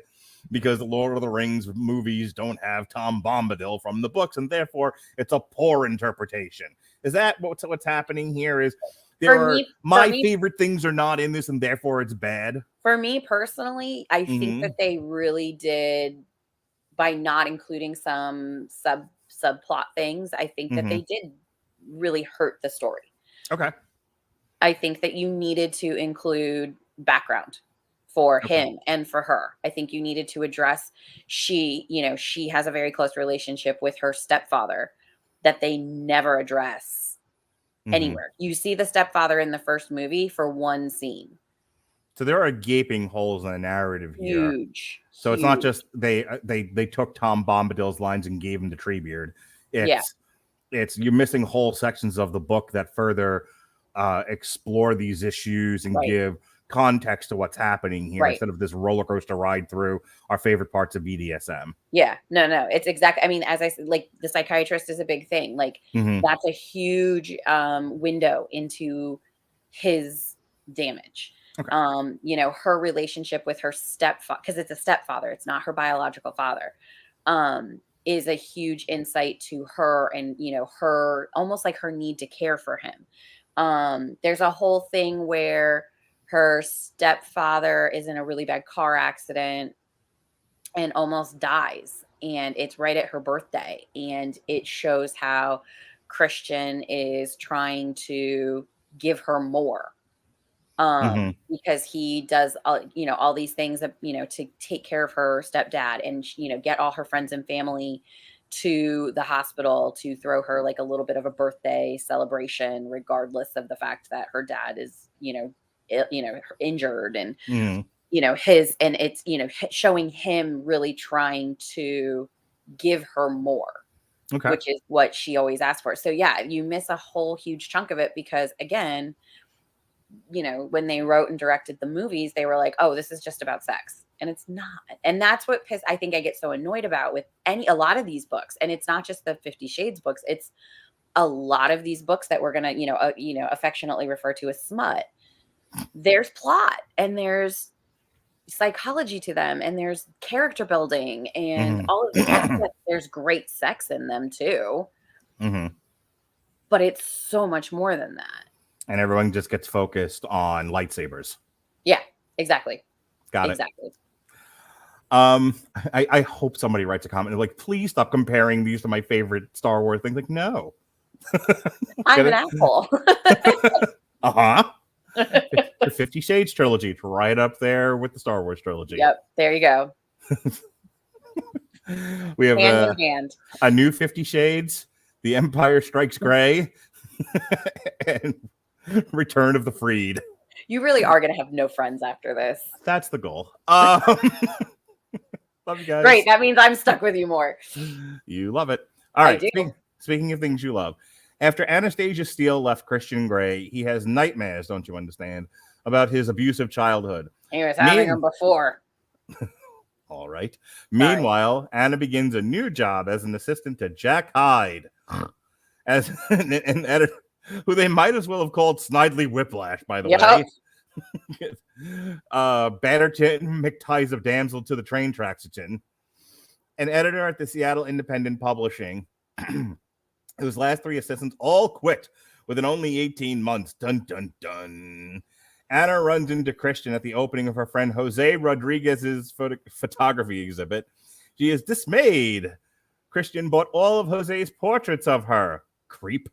because the Lord of the Rings movies don't have Tom Bombadil from the books, and therefore it's a poor interpretation. Is that what's happening here? Is my favorite things are not in this, and therefore it's bad? For me personally, I think that they really did, by not including some subplot things, I think that they did really hurt the story. Okay. I think that you needed to include background for him and for her. I think you needed to address she has a very close relationship with her stepfather that they never address anywhere. You see the stepfather in the first movie for one scene. So there are gaping holes in the narrative here. Huge. So it's not just they took Tom Bombadil's lines and gave him the Treebeard. It's you're missing whole sections of the book that further explore these issues and give context to what's happening here instead of this roller coaster ride through our favorite parts of BDSM. Yeah, no, it's exactly. I mean, as I said, like the psychiatrist is a big thing. Like that's a huge window into his damage. Okay. Her relationship with her stepfather, because it's a stepfather, it's not her biological father, is a huge insight to her and, her almost like her need to care for him. There's a whole thing where her stepfather is in a really bad car accident and almost dies. And it's right at her birthday. And it shows how Christian is trying to give her more. Because he does, all these things, to take care of her stepdad and, get all her friends and family to the hospital to throw her like a little bit of a birthday celebration, regardless of the fact that her dad is, injured and, and it's, showing him really trying to give her more, which is what she always asked for. So yeah, you miss a whole huge chunk of it because again, when they wrote and directed the movies, they were like, oh, this is just about sex. And it's not. And that's what I think I get so annoyed about with a lot of these books. And it's not just the 50 Shades books. It's a lot of these books that we're going to, affectionately refer to as smut. There's plot and there's psychology to them and there's character building and all of this stuff. There's great sex in them too. But it's so much more than that. And everyone just gets focused on lightsabers. Yeah, exactly. Got it. Exactly. I hope somebody writes a comment like, please stop comparing these to my favorite Star Wars things. Like, no. I'm an asshole. The 50 Shades trilogy. It's right up there with the Star Wars trilogy. Yep. There you go. We have hand in hand. A new 50 Shades, The Empire Strikes Gray, and Return of the Freed. You really are going to have no friends after this. That's the goal. Love you guys. Great. That means I'm stuck with you more. You love it. All right. Speaking of things you love, after Anastasia Steele left Christian Grey, he has nightmares, don't you understand, about his abusive childhood. He was having them before. All right. Sorry. Meanwhile, Anna begins a new job as an assistant to Jack Hyde, as an editor, who they might as well have called Snidely Whiplash, by the way. Bannerton McTies of Damsel to the Train Traxton, an editor at the Seattle Independent Publishing, whose last three assistants all quit within only 18 months. Dun, dun, dun. Anna runs into Christian at the opening of her friend Jose Rodriguez's photography exhibit. She is dismayed. Christian bought all of Jose's portraits of her. Creep.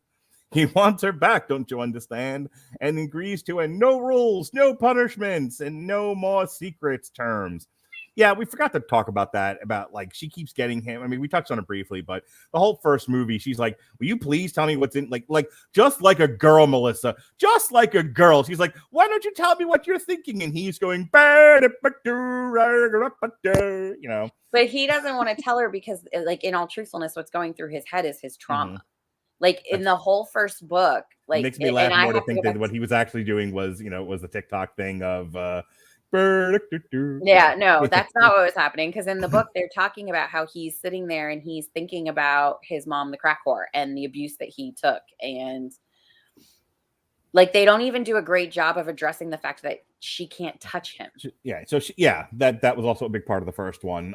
He wants her back, don't you understand? And agrees to a no rules, no punishments, and no more secrets terms. Yeah, we forgot to talk about that, about like she keeps getting him. I mean, we touched on it briefly, but the whole first movie, she's like, will you please tell me what's in, like just like a girl, Melissa, just like a girl. She's like, why don't you tell me what you're thinking? And he's going, But he doesn't want to tell her because, like, in all truthfulness, what's going through his head is his trauma. Like in the whole first book, like it makes me laugh more to think that what he was actually doing was, was the TikTok thing of yeah, no, that's not what was happening. Because in the book, they're talking about how he's sitting there and he's thinking about his mom, the crack whore, and the abuse that he took. And Like, they don't even do a great job of addressing the fact that she can't touch him. That was also a big part of the first one.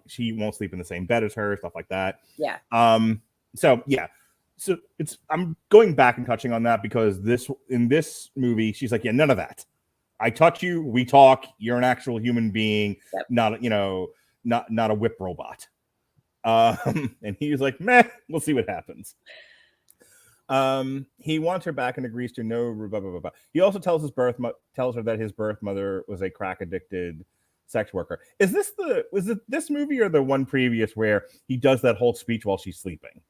She won't sleep in the same bed as her, stuff like that. Yeah. So I'm going back and touching on that because in this movie, she's like, yeah, none of that. I touch you, we talk, you're an actual human being, not a whip robot. And he was like, meh, we'll see what happens. He wants her back and agrees to no. Blah, blah, blah, blah. He also tells her that his birth mother was a crack addicted sex worker. Was it this movie or the one previous where he does that whole speech while she's sleeping?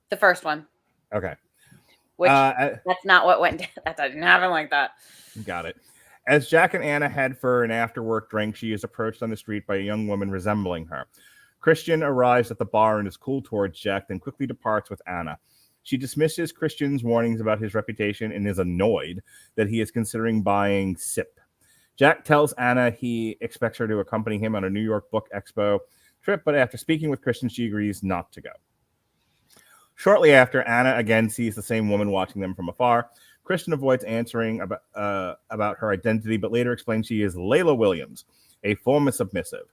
The first one. Okay. Which that's not what went down. That didn't happen like that. Got it. As Jack and Anna head for an after-work drink, she is approached on the street by a young woman resembling her. Christian arrives at the bar and is cool towards Jack, then quickly departs with Anna. She dismisses Christian's warnings about his reputation and is annoyed that he is considering buying SIP. Jack tells Anna he expects her to accompany him on a New York Book Expo trip, but after speaking with Christian, she agrees not to go. Shortly after, Anna again sees the same woman watching them from afar. Christian avoids answering about her identity, but later explains she is Layla Williams, a former submissive.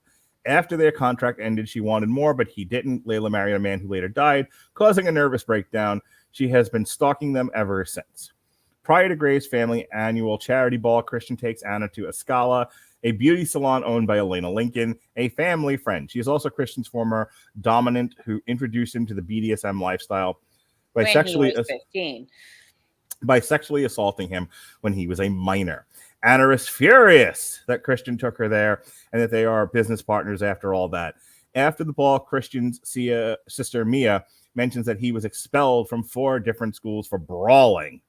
After their contract ended, she wanted more, but he didn't. Layla married a man who later died, causing a nervous breakdown. She has been stalking them ever since. Prior to Gray's family annual charity ball, Christian takes Anna to Escala, a beauty salon owned by Elena Lincoln, a family friend. She is also Christian's former dominant who introduced him to the BDSM lifestyle by sexually assaulting him when he was a minor. Anna is furious that Christian took her there and that they are business partners after all that. After the ball, Christian's sister Mia mentions that he was expelled from 4 different schools for brawling.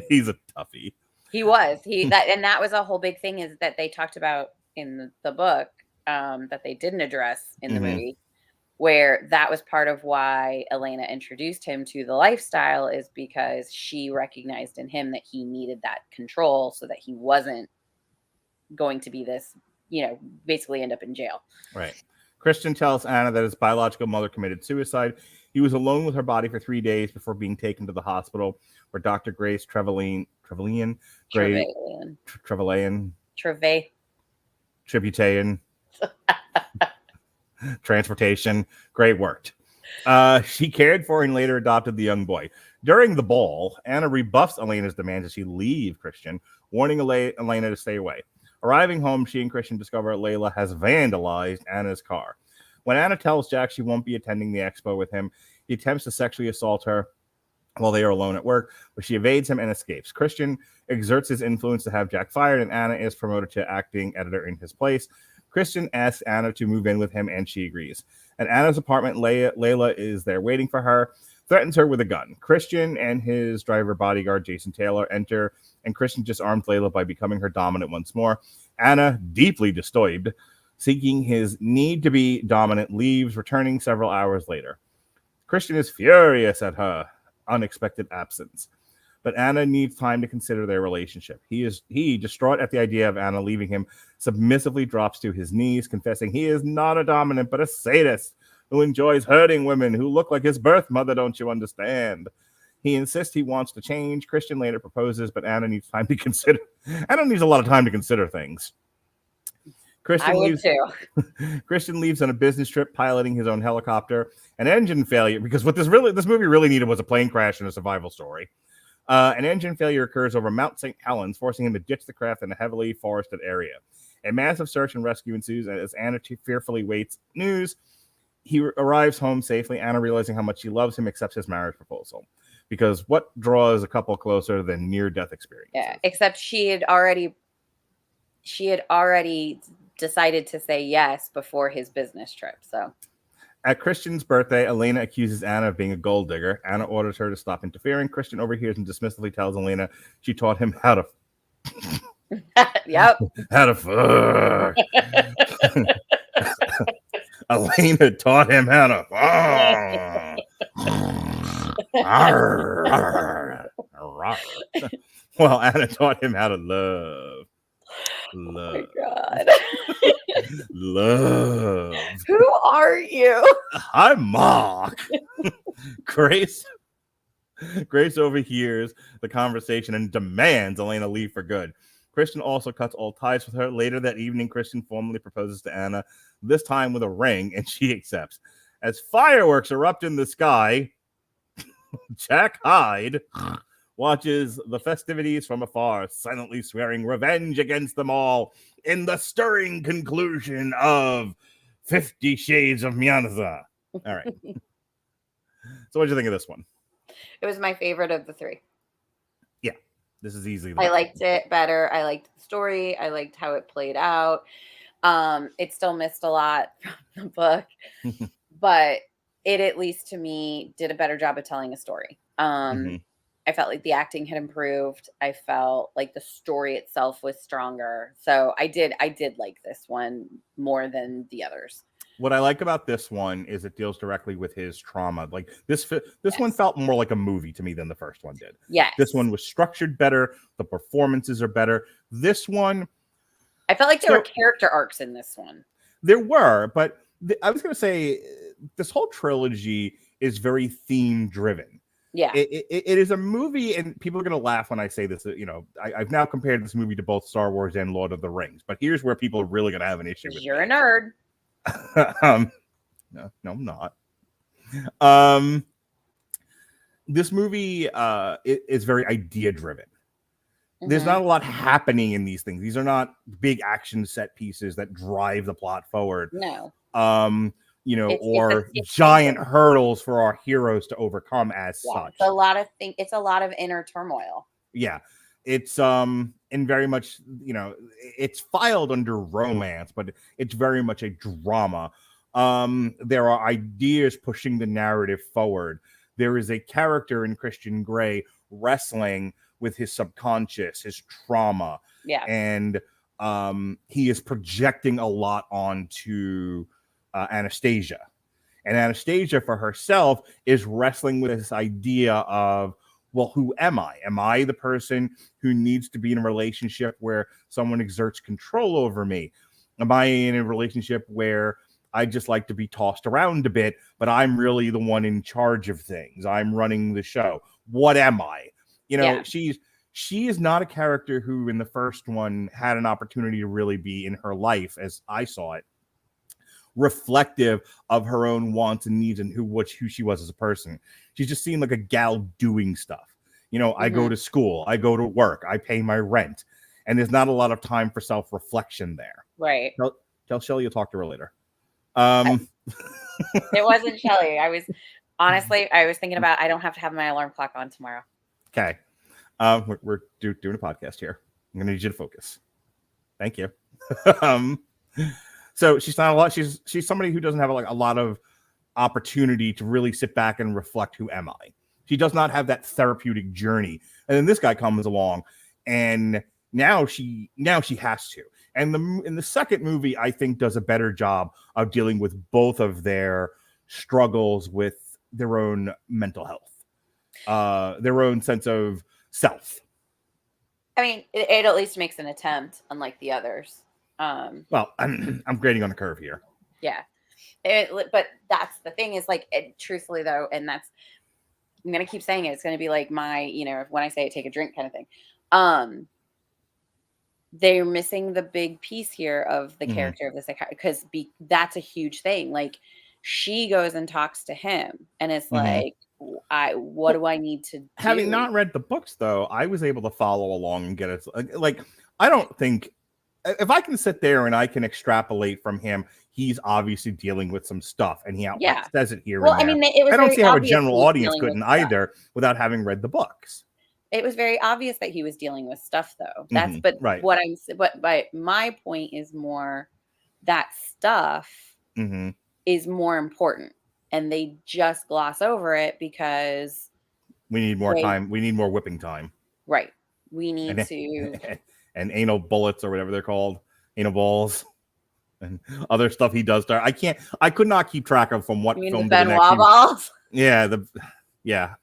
He's a toughie. He was. That was a whole big thing is that they talked about in the book that they didn't address in the movie, where that was part of why Elena introduced him to the lifestyle is because she recognized in him that he needed that control so that he wasn't going to be this, basically end up in jail. Right. Christian tells Anna that his biological mother committed suicide. He was alone with her body for 3 days before being taken to the hospital where Dr. Grace Trevelyan, Transportation. Gray worked. She cared for and later adopted the young boy. During the ball, Anna rebuffs Elena's demands that she leave Christian, warning Elena to stay away. Arriving home, she and Christian discover Layla has vandalized Anna's car. When Anna tells Jack she won't be attending the expo with him, he attempts to sexually assault her while they are alone at work, but she evades him and escapes. Christian exerts his influence to have Jack fired, and Anna is promoted to acting editor in his place. Christian asks Anna to move in with him, and she agrees. At Anna's apartment, Layla is there waiting for her, threatens her with a gun. Christian and his driver bodyguard, Jason Taylor, enter, and Christian disarms Layla by becoming her dominant once more. Anna, deeply disturbed, seeking his need to be dominant, leaves, returning several hours later. Christian is furious at her unexpected absence, but Anna needs time to consider their relationship. He, distraught at the idea of Anna leaving him, submissively drops to his knees, confessing he is not a dominant, but a sadist who enjoys hurting women who look like his birth mother, don't you understand? He insists he wants to change. Christian later proposes, but Anna needs time to consider. Anna needs a lot of time to consider things. Christian leaves on a business trip, piloting his own helicopter. An engine failure, because what this movie really needed was a plane crash and a survival story. An engine failure occurs over Mount St. Helens, forcing him to ditch the craft in a heavily forested area. A massive search and rescue ensues as Anna fearfully waits news. He arrives home safely. Anna, realizing how much she loves him, accepts his marriage proposal. Because what draws a couple closer than near-death experiences? Yeah, except she had already decided to say yes before his business trip. So, at Christian's birthday, Elena accuses Anna of being a gold digger. Anna orders her to stop interfering. Christian overhears and dismissively tells Elena she taught him how to yep. how to fuck. Elena taught him how to well, Anna taught him how to love. Oh my God. Love. Who are you? I'm Mark. Grace Grace overhears the conversation and demands Elena leave for good. Christian also cuts all ties with her. Later that evening, Christian formally proposes to Anna, this time with a ring, and she accepts. As fireworks erupt in the sky, Jack Hyde watches the festivities from afar, silently swearing revenge against them all in the stirring conclusion of 50 Shades of Myanza. All right. So what did you think of this one? It was my favorite of the three. Yeah, this is easily I liked it better. I liked the story. I liked how it played out. It still missed a lot from the book, but it, at least to me, did a better job of telling a story. I felt like the acting had improved. I felt like the story itself was stronger. So I did like this one more than the others. What I like about this one is it deals directly with his trauma. Like this one felt more like a movie to me than the first one did. Yes. This one was structured better. The performances are better. This one, I felt like there were character arcs in this one. There were, but I was going to say this whole trilogy is very theme driven. Yeah. It is a movie, and people are going to laugh when I say this. You know, I've now compared this movie to both Star Wars and Lord of the Rings, but here's where people are really going to have an issue with You're a nerd. No, I'm not. This movie is very idea driven. There's not a lot happening in these things. These are not big action set pieces that drive the plot forward. No. It's giant hurdles for our heroes to overcome as such. It's a lot of things. It's a lot of inner turmoil. Yeah. It's and very much, it's filed under romance, but it's very much a drama. There are ideas pushing the narrative forward. There is a character in Christian Grey wrestling with his subconscious, his trauma. Yeah. And he is projecting a lot onto Anastasia. And Anastasia for herself is wrestling with this idea of, well, who am I? Am I the person who needs to be in a relationship where someone exerts control over me? Am I in a relationship where I just like to be tossed around a bit, but I'm really the one in charge of things? I'm running the show. What am I? She is not a character who in the first one had an opportunity to really be in her life, as I saw it, reflective of her own wants and needs and who she was as a person. She's just seemed like a gal doing stuff. I go to school, I go to work, I pay my rent, and there's not a lot of time for self-reflection there. Right. Tell Shelly you'll talk to her later. It wasn't Shelly. I was thinking about, I don't have to have my alarm clock on tomorrow. Okay. We're doing a podcast here. I'm going to need you to focus. Thank you. So she's not a lot. She's somebody who doesn't have a lot of opportunity to really sit back and reflect, who am I? She does not have that therapeutic journey. And then this guy comes along, and now she has to. And in the second movie, I think, does a better job of dealing with both of their struggles with their own mental health, their own sense of self. I mean, it at least makes an attempt, unlike the others. Well, I'm grading on the curve here. Yeah. But that's the thing is, truthfully though, and I'm going to keep saying it. It's going to be like my, when I say it, take a drink kind of thing. They're missing the big piece here of the character of the psychiatrist, because that's a huge thing. Like, she goes and talks to him, and it's like, what do I need to do? Having not read the books, though, I was able to follow along and get it. Like, I don't think, if I can sit there and I can extrapolate from him, he's obviously dealing with some stuff, and he says it here. Well, I mean, it was. I don't see how a general audience couldn't either without having read the books. It was very obvious that he was dealing with stuff, though. But my point is more that stuff is more important, and they just gloss over it because we need more time. We need more whipping time. Right. We need to and anal bullets, or whatever they're called, anal balls, and other stuff he does there. I could not keep track of from what film to the next. Balls? Yeah.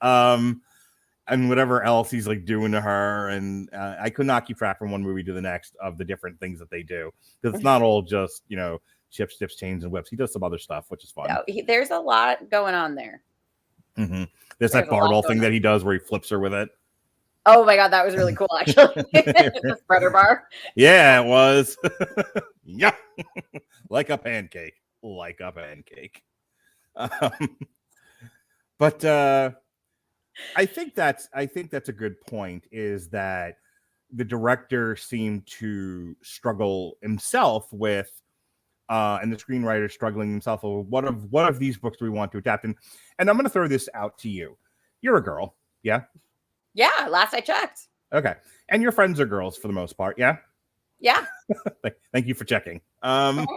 And whatever else he's doing to her, and I could not keep track from one movie to the next of the different things that they do, because it's not all just chips, dips, chains, and whips. He does some other stuff, which is fun. No, there's a lot going on there. Mm-hmm. There's that barbell thing that he does where he flips her with it. Oh my God, that was really cool, actually. The spreader bar. Yeah, it was. Yeah. Like a pancake. Like a pancake. But I think that's a good point, is that the director seemed to struggle himself with and the screenwriter struggling himself with what of these books do we want to adapt. And I'm going to throw this out to you. You're a girl, yeah? Yeah, last I checked. Okay. And your friends are girls for the most part, yeah? Yeah. Thank you for checking. And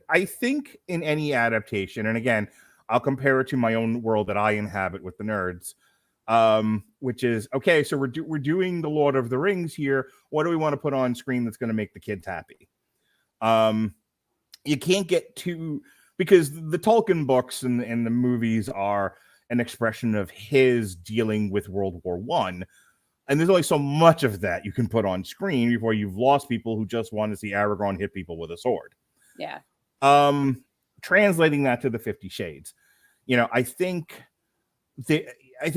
I think in any adaptation, and again, I'll compare it to my own world that I inhabit with the nerds, which is, okay, so we're doing the Lord of the Rings here. What do we want to put on screen that's going to make the kids happy? You can't get too, because the Tolkien books and the movies are an expression of his dealing with World War I. And there's only so much of that you can put on screen before you've lost people who just want to see Aragorn hit people with a sword. Yeah. Translating that to the 50 Shades, I think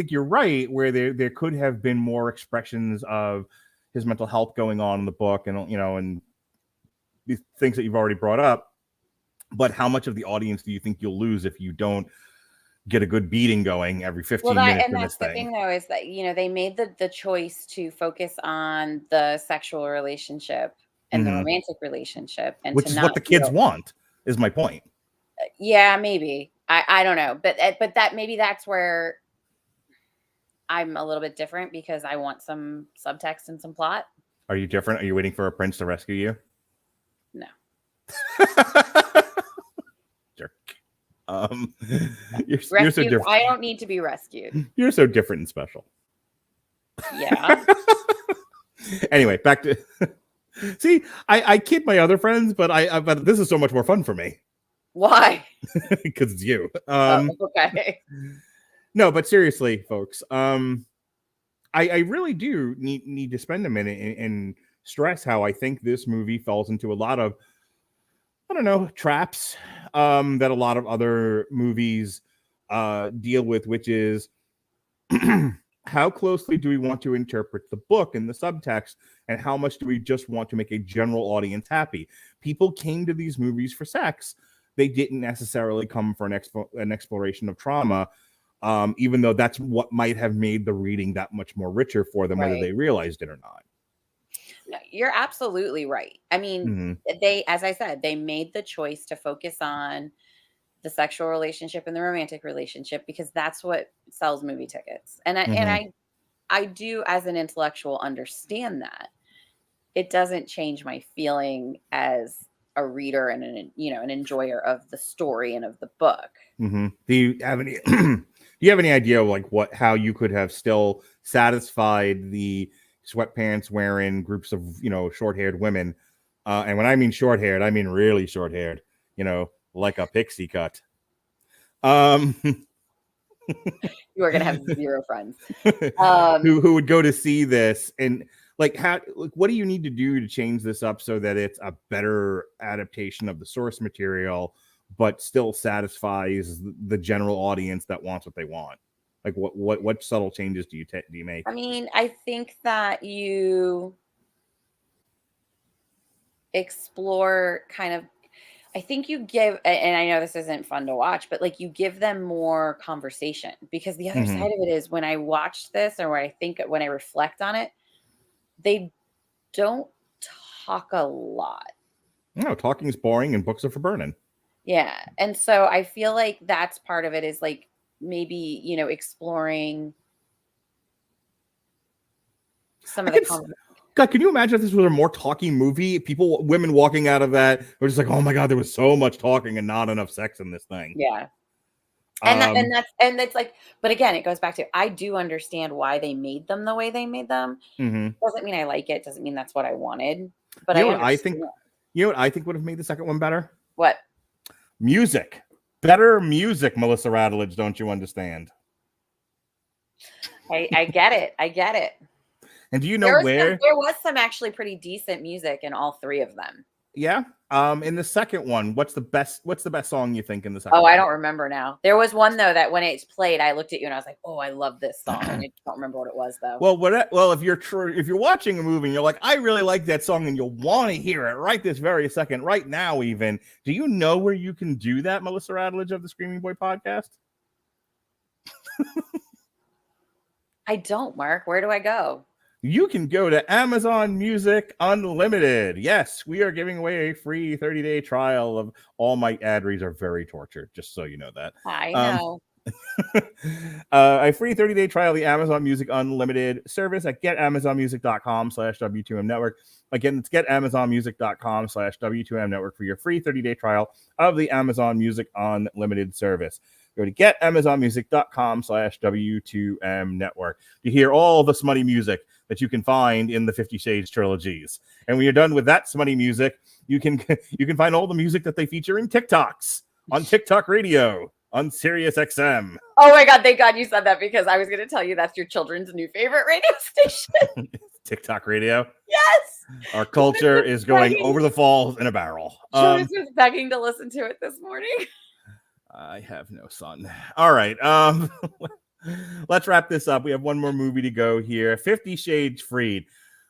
you're right, where there could have been more expressions of his mental health going on in the book, and and these things that you've already brought up. But how much of the audience do you think you'll lose if you don't get a good beating going every 15 minutes in this thing? The thing, though, is that they made the choice to focus on the sexual relationship and the romantic relationship, and which is what the kids want, is my point. Yeah, maybe. I don't know, but that maybe that's where I'm a little bit different, because I want some subtext and some plot. Are you different? Are you waiting for a prince to rescue you? No. Jerk. You're so different. I don't need to be rescued. You're so different and special. Yeah. Anyway, back to see, I kid my other friends, but but this is so much more fun for me. Why? Because it's you. Okay. No, but seriously, folks, I really do need to spend a minute and stress how I think this movie falls into a lot of, I don't know, traps that a lot of other movies deal with, which is how closely do we want to interpret the book and the subtext, and how much do we just want to make a general audience happy? People came to these movies for sex. They didn't necessarily come for an exploration of trauma, even though that's what might have made the reading that much more richer for them, whether they realized it or not. No, you're absolutely right. I mean, as I said, they made the choice to focus on the sexual relationship and the romantic relationship, because that's what sells movie tickets. And I do, as an intellectual, understand that. It doesn't change my feeling as a reader and an enjoyer of the story and of the book. Do you have any do you have any idea of how you could have still satisfied the sweatpants wearing groups of short-haired women, and when I mean short-haired, I mean really short-haired, like a pixie cut? You are gonna have zero friends who would go to see this, and what do you need to do to change this up so that it's a better adaptation of the source material, but still satisfies the general audience that wants what they want? What subtle changes do you make? I mean, I think that you explore I think you give, and I know this isn't fun to watch, but you give them more conversation, because the other side of it is, when I watch this, or when I reflect on it, they don't talk a lot. No, talking is boring and books are for burning. Yeah. And so I feel like that's part of it, is maybe, exploring some of the God, can you imagine if this was a more talking movie? Women walking out of that were just like, oh my God, there was so much talking and not enough sex in this thing. Yeah. And that's but again, it goes back to, I do understand why they made them the way they made them. Doesn't mean I like it. Doesn't mean that's what I wanted. But I think what I think would have made the second one better? What? Music. Better music, Melissa Radulich, don't you understand? I get it. I get it. And do you know there was some actually pretty decent music in all three of them. Yeah? In the second one, what's the best song you think in the second Oh, one? I don't remember now. There was one though that when it's played, I looked at you and I was like, "Oh, I love this song." And I don't remember what it was though. Well, if you're watching a movie and you're like, I really like that song, and you'll want to hear it right this very second, right now, even. Do you know where you can do that, Melissa Radulich of the Screaming Boy podcast? I don't, Mark. Where do I go? You can go to Amazon Music Unlimited. Yes, we are giving away a free 30-day trial of all my ad reads are very tortured, just so you know that. I know. A free 30-day trial of the Amazon Music Unlimited service at getamazonmusic.com/W2M network. Again, it's getamazonmusic.com/W2M network for your free 30-day trial of the Amazon Music Unlimited service. Go to getamazonmusic.com/W2M network to hear all the smutty music that you can find in the 50 Shades trilogies. And when you're done with that smutty music, you can find all the music that they feature in TikToks on TikTok Radio on Sirius XM. Oh my God, thank God you said that, because I was going to tell you that's your children's new favorite radio station. TikTok Radio. Yes. Our culture is going over the falls in a barrel. Jonas was begging to listen to it this morning. I have no son. All right. Let's wrap this up. We have one more movie to go here. 50 Shades Freed.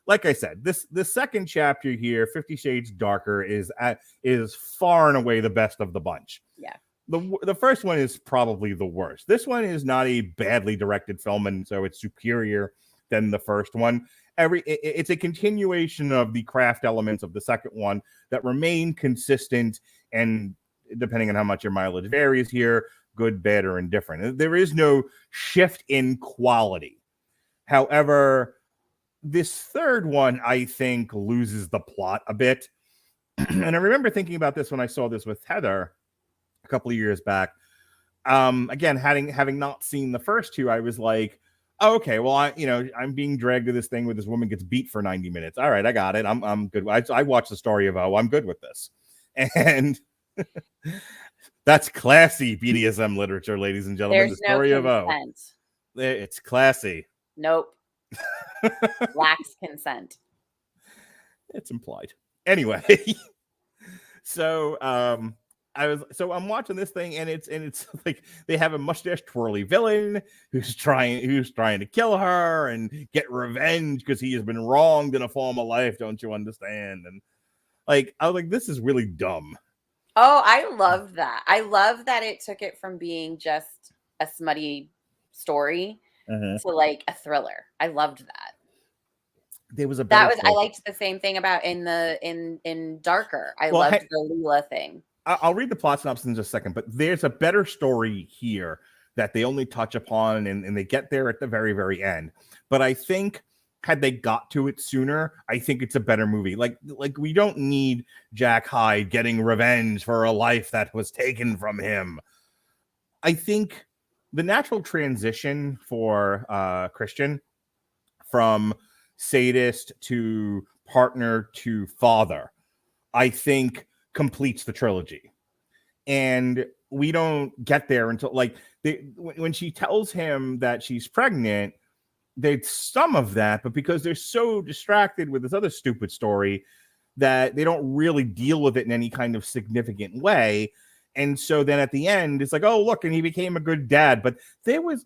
Like I said, the second chapter here, 50 Shades Darker, is far and away the best of the bunch. Yeah. The first one is probably the worst. This one is not a badly directed film, and so it's superior than the first one. It's a continuation of the craft elements of the second one that remain consistent, and depending on how much your mileage varies here, good, bad, or indifferent. There is no shift in quality. However, this third one, I think, loses the plot a bit. And I remember thinking about this when I saw this with Heather a couple of years back. Again, having not seen the first two, I was like, oh, okay, well, I'm being dragged to this thing where this woman gets beat for 90 minutes. All right, I got it. I'm good. I watched the story of O. I'm good with this. And that's classy BDSM literature, ladies and gentlemen. There's the story of O. It's classy. Nope. Lacks consent. It's implied. Anyway, so I'm watching this thing, and it's like they have a mustache twirly villain who's trying to kill her and get revenge because he has been wronged in a former life. Don't you understand? And like I was like, this is really dumb. Oh, I love that. I love that it took it from being just a smutty story to like a thriller. I loved that. There was I liked the same thing about in Darker. I loved the Leela thing. I'll read the plot synopsis in just a second, but there's a better story here that they only touch upon, and they get there at the very, very end. But I think had they got to it sooner, I think it's a better movie. Like we don't need Jack Hyde getting revenge for a life that was taken from him. I think the natural transition for Christian from sadist to partner to father, I think completes the trilogy. And we don't get there until when she tells him that she's pregnant, there's some of that, but because they're so distracted with this other stupid story that they don't really deal with it in any kind of significant way. And so then at the end, it's like, oh, look, and he became a good dad. But there was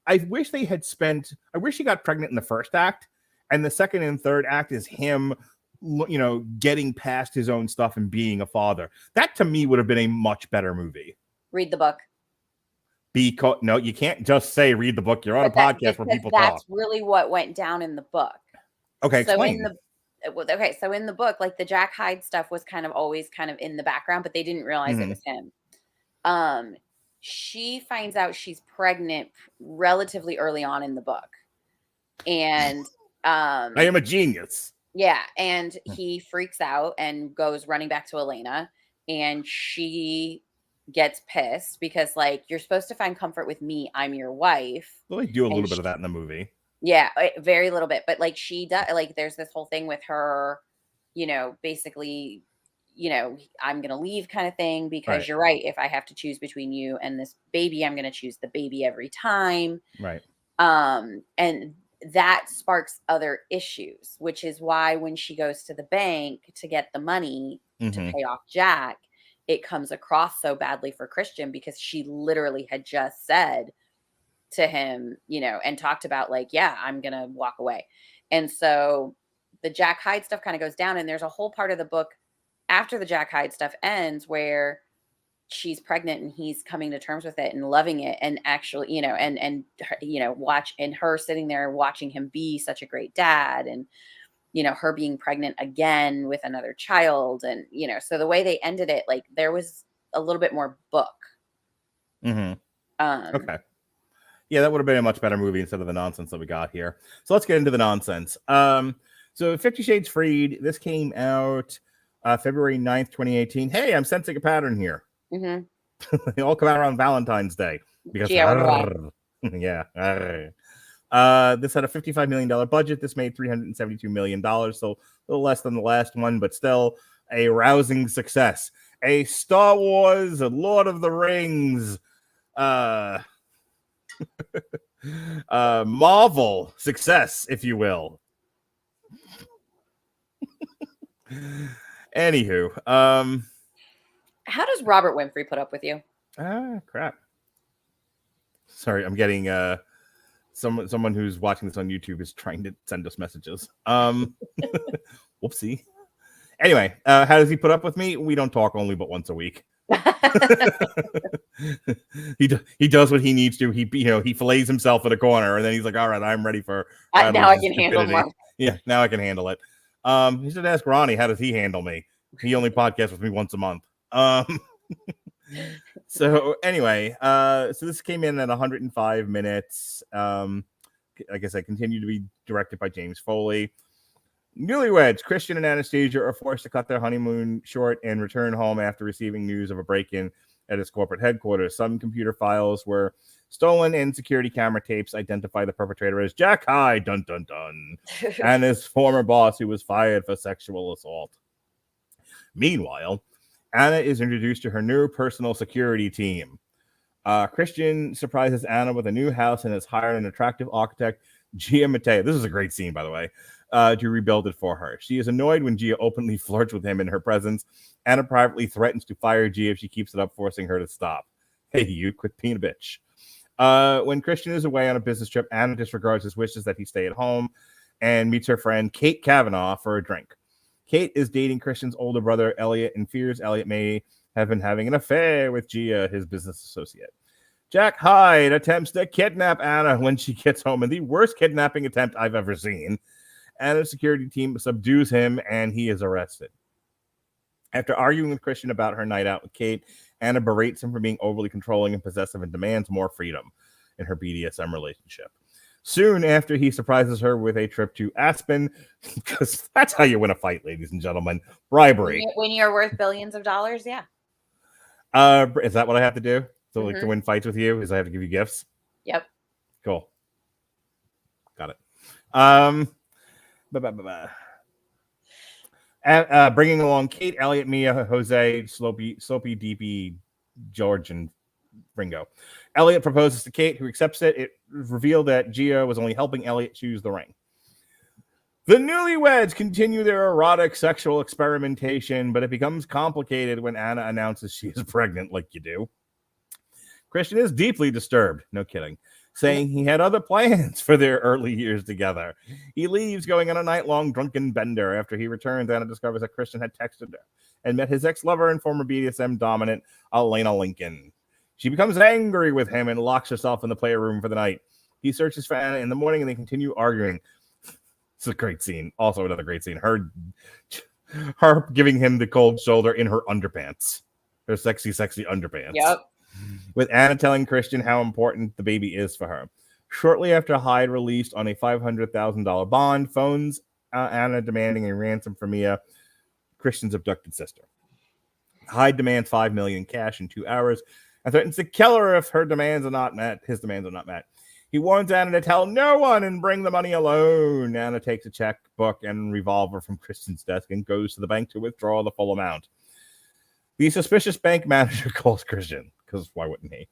I wish he got pregnant in the first act, and the second and third act is him, getting past his own stuff and being a father. That to me would have been a much better movie. Read the book. No, you can't just say read the book. You're on a podcast where people talk. That's really what went down in the book. Okay, explain. So in the book, like the Jack Hyde stuff was kind of always kind of in the background, but they didn't realize it was him. She finds out she's pregnant relatively early on in the book. And I am a genius. Yeah, and he freaks out and goes running back to Elena, and she gets pissed because you're supposed to find comfort with me. I'm your wife. Well, they do a little bit of that in the movie. Yeah, very little bit. But she does, there's this whole thing with her, basically, I'm going to leave kind of thing because you're right. If I have to choose between you and this baby, I'm going to choose the baby every time. Right. And that sparks other issues, which is why when she goes to the bank to get the money to pay off Jack, it comes across so badly for Christian, because she literally had just said to him, and talked about like, yeah, I'm going to walk away. And so the Jack Hyde stuff kind of goes down, and there's a whole part of the book after the Jack Hyde stuff ends where she's pregnant and he's coming to terms with it and loving it, and actually, and watch, and her sitting there watching him be such a great dad, and her being pregnant again with another child, and so the way they ended it, like, there was a little bit more book. Okay. Yeah, that would have been a much better movie instead of the nonsense that we got here. So let's get into the nonsense. So 50 Shades Freed, this came out February 9th, 2018. Hey, I'm sensing a pattern here. They all come out around Valentine's Day. Because yeah. This had a $55 million budget. This made $372 million, so a little less than the last one, but still a rousing success. A Star Wars, a Lord of the Rings, Marvel success, if you will. Anywho, how does Robert Winfrey put up with you? Crap. Sorry, I'm getting someone who's watching this on YouTube is trying to send us messages. Whoopsie. Anyway, how does he put up with me? We don't talk only but once a week. He does what he needs to. He fillets himself in a corner, and then he's like, "All right, I'm ready for now I can handle Mark." Yeah, now I can handle it. You should ask Ronnie, how does he handle me? He only podcasts with me once a month. So anyway, so this came in at 105 minutes. Like I said, continued to be directed by James Foley. Newlyweds, Christian and Anastasia are forced to cut their honeymoon short and return home after receiving news of a break-in at his corporate headquarters. Some computer files were stolen, and security camera tapes identify the perpetrator as Jack Hyde, dun dun dun, and his former boss, who was fired for sexual assault. Meanwhile, Anna is introduced to her new personal security team. Christian surprises Anna with a new house and has hired an attractive architect, Gia Mateo. This is a great scene, by the way, to rebuild it for her. She is annoyed when Gia openly flirts with him in her presence. Anna privately threatens to fire Gia if she keeps it up, forcing her to stop. Hey, you, quit being a bitch. When Christian is away on a business trip, Anna disregards his wishes that he stay at home and meets her friend Kate Kavanaugh for a drink. Kate is dating Christian's older brother, Elliot, and fears Elliot may have been having an affair with Gia, his business associate. Jack Hyde attempts to kidnap Anna when she gets home in the worst kidnapping attempt I've ever seen. Anna's security team subdues him, and he is arrested. After arguing with Christian about her night out with Kate, Anna berates him for being overly controlling and possessive and demands more freedom in her BDSM relationship. Soon after, he surprises her with a trip to Aspen, because that's how you win a fight, ladies and gentlemen. Bribery. When you're worth billions of dollars, yeah. Is that what I have to do? So, like, to win fights with you, is I have to give you gifts? Yep. Cool. Got it. Bringing along Kate, Elliot, Mia, Jose, Sloppy, DP, George, and Ringo. Elliot proposes to Kate, who accepts it. It was revealed that Gia was only helping Elliot choose the ring. The newlyweds continue their erotic sexual experimentation, but it becomes complicated when Anna announces she is pregnant, like you do. Christian is deeply disturbed, no kidding, saying he had other plans for their early years together. He leaves, going on a night-long drunken bender. After he returns, Anna discovers that Christian had texted her and met his ex-lover and former BDSM dominant, Elena Lincoln. She becomes angry with him and locks herself in the playroom for the night. He searches for Anna in the morning, and they continue arguing. It's a great scene. Also another great scene. Her giving him the cold shoulder in her underpants. Her sexy, sexy underpants. Yep. With Anna telling Christian how important the baby is for her. Shortly after Hyde released on a $500,000 bond, phones Anna demanding a ransom for Mia, Christian's abducted sister. Hyde demands $5 million in cash in 2 hours and threatens to kill her if her demands are not met. His demands are not met. He warns Anna to tell no one and bring the money alone. Anna takes a checkbook and revolver from Christian's desk and goes to the bank to withdraw the full amount. The suspicious bank manager calls Christian, because why wouldn't he?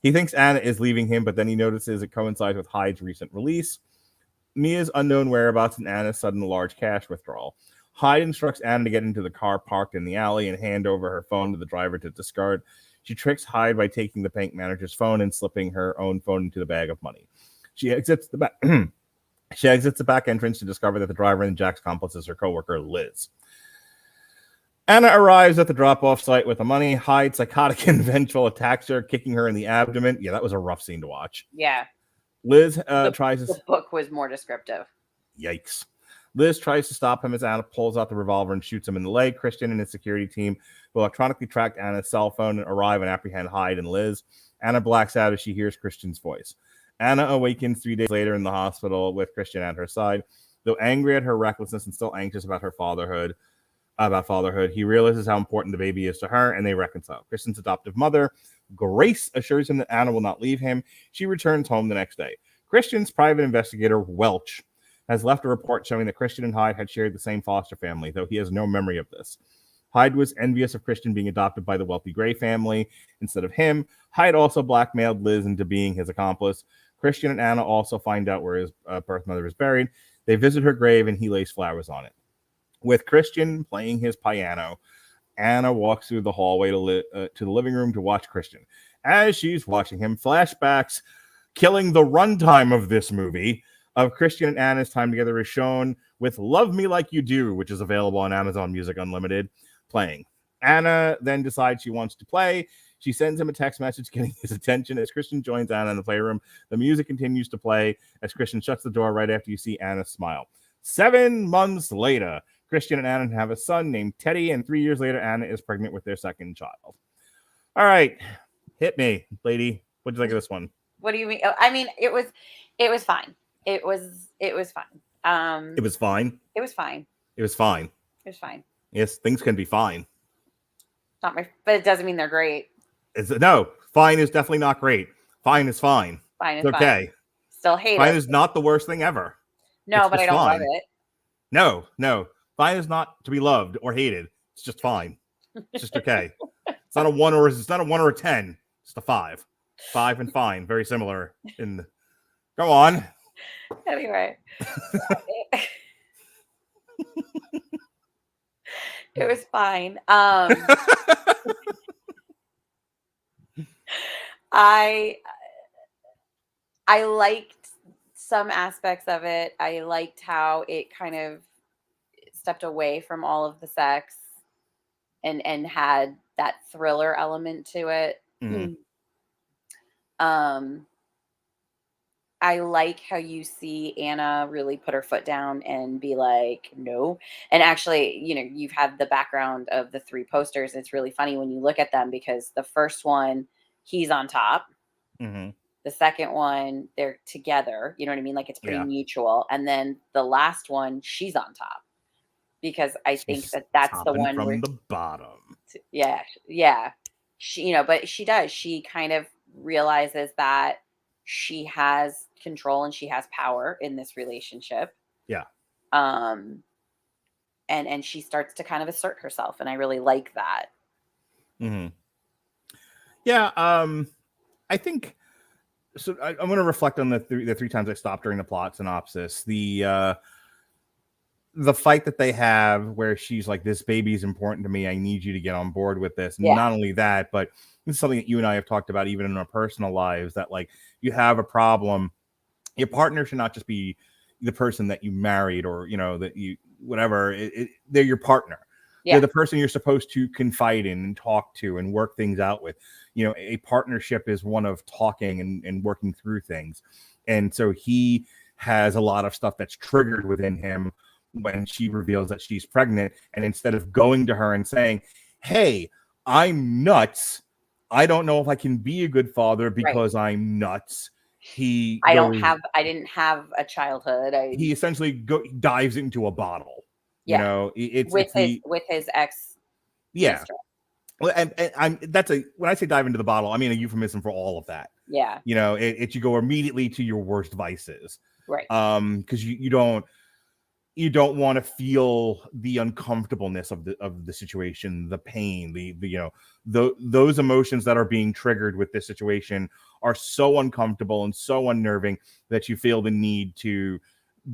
He thinks Anna is leaving him, but then he notices it coincides with Hyde's recent release. Mia's unknown whereabouts and Anna's sudden large cash withdrawal. Hyde instructs Anna to get into the car parked in the alley and hand over her phone to the driver to discard. She tricks Hyde by taking the bank manager's phone and slipping her own phone into the bag of money. She exits the back. She exits the back entrance to discover that the driver and Jack's accomplice is her coworker, Liz. Anna arrives at the drop-off site with the money. Hyde, psychotic and vengeful, attacks her, kicking her in the abdomen. Yeah, that was a rough scene to watch. Yeah. Liz tries to... The book was more descriptive. Yikes. Liz tries to stop him as Anna pulls out the revolver and shoots him in the leg. Christian and his security team will electronically track Anna's cell phone and arrive and apprehend Hyde and Liz. Anna blacks out as she hears Christian's voice. Anna awakens 3 days later in the hospital with Christian at her side. Though angry at her recklessness and still anxious about fatherhood, he realizes how important the baby is to her, and they reconcile. Christian's adoptive mother, Grace, assures him that Anna will not leave him. She returns home the next day. Christian's private investigator, Welch, has left a report showing that Christian and Hyde had shared the same foster family, though he has no memory of this. Hyde was envious of Christian being adopted by the wealthy Gray family instead of him. Hyde also blackmailed Liz into being his accomplice. Christian and Anna also find out where his birth mother is buried. They visit her grave, and he lays flowers on it. With Christian playing his piano, Anna walks through the hallway to the living room to watch Christian. As she's watching him, flashbacks killing the runtime of this movie of Christian and Anna's time together is shown with Love Me Like You Do, which is available on Amazon Music Unlimited, playing. Anna then decides she wants to play. She sends him a text message getting his attention. As Christian joins Anna in the playroom, the music continues to play as Christian shuts the door right after you see Anna smile. 7 months later, Christian and Anna have a son named Teddy, and 3 years later, Anna is pregnant with their second child. All right. Hit me, lady. What do you think of this one? What do you mean? I mean, it was fine. It was fine. It was fine. It was fine. It was fine. It was fine. Yes, things can be fine. But it doesn't mean they're great. No, fine is definitely not great. Fine is fine. Fine is okay. Fine. Still hate it. Fine is not the worst thing ever. No, but I don't love it. No. Fine is not to be loved or hated. It's just fine. It's just okay. It's not a 1 or a 10. It's a 5. 5 and fine, very similar. Go on. Anyway, it was fine. I liked some aspects of it. I liked how it kind of stepped away from all of the sex and had that thriller element to it. Mm-hmm. I like how you see Anna really put her foot down and be like, no. And actually, you've had the background of the 3 posters. It's really funny when you look at them because the first one, he's on top. Mm-hmm. The second one, they're together. You know what I mean? Like it's pretty mutual. And then the last one, she's on top. Because I think that's the one from the bottom. Yeah. She, but she does. She kind of realizes that she has control and she has power in this relationship. Yeah. And she starts to kind of assert herself, and I really like that. Mm-hmm. Yeah. I think so. I'm going to reflect on the 3 times I stopped during the plot synopsis. The fight that they have where she's like, this baby is important to me. I need you to get on board with this. Yeah. Not only that, but this is something that you and I have talked about even in our personal lives, that like you have a problem. Your partner should not just be the person that you married or, that you, whatever. They're your partner. Yeah. They're the person you're supposed to confide in and talk to and work things out with. A partnership is one of talking and working through things. And so he has a lot of stuff that's triggered within him when she reveals that she's pregnant. And instead of going to her and saying, hey, I'm nuts, I don't know if I can be a good father because I'm nuts. I didn't have a childhood. He essentially dives into a bottle. Yeah. With his ex. Yeah. Well, and when I say dive into the bottle, I mean a euphemism for all of that. Yeah. You go immediately to your worst vices. Right. Because you don't want to feel the uncomfortableness of the situation, the pain, those emotions that are being triggered with this situation are so uncomfortable and so unnerving that you feel the need to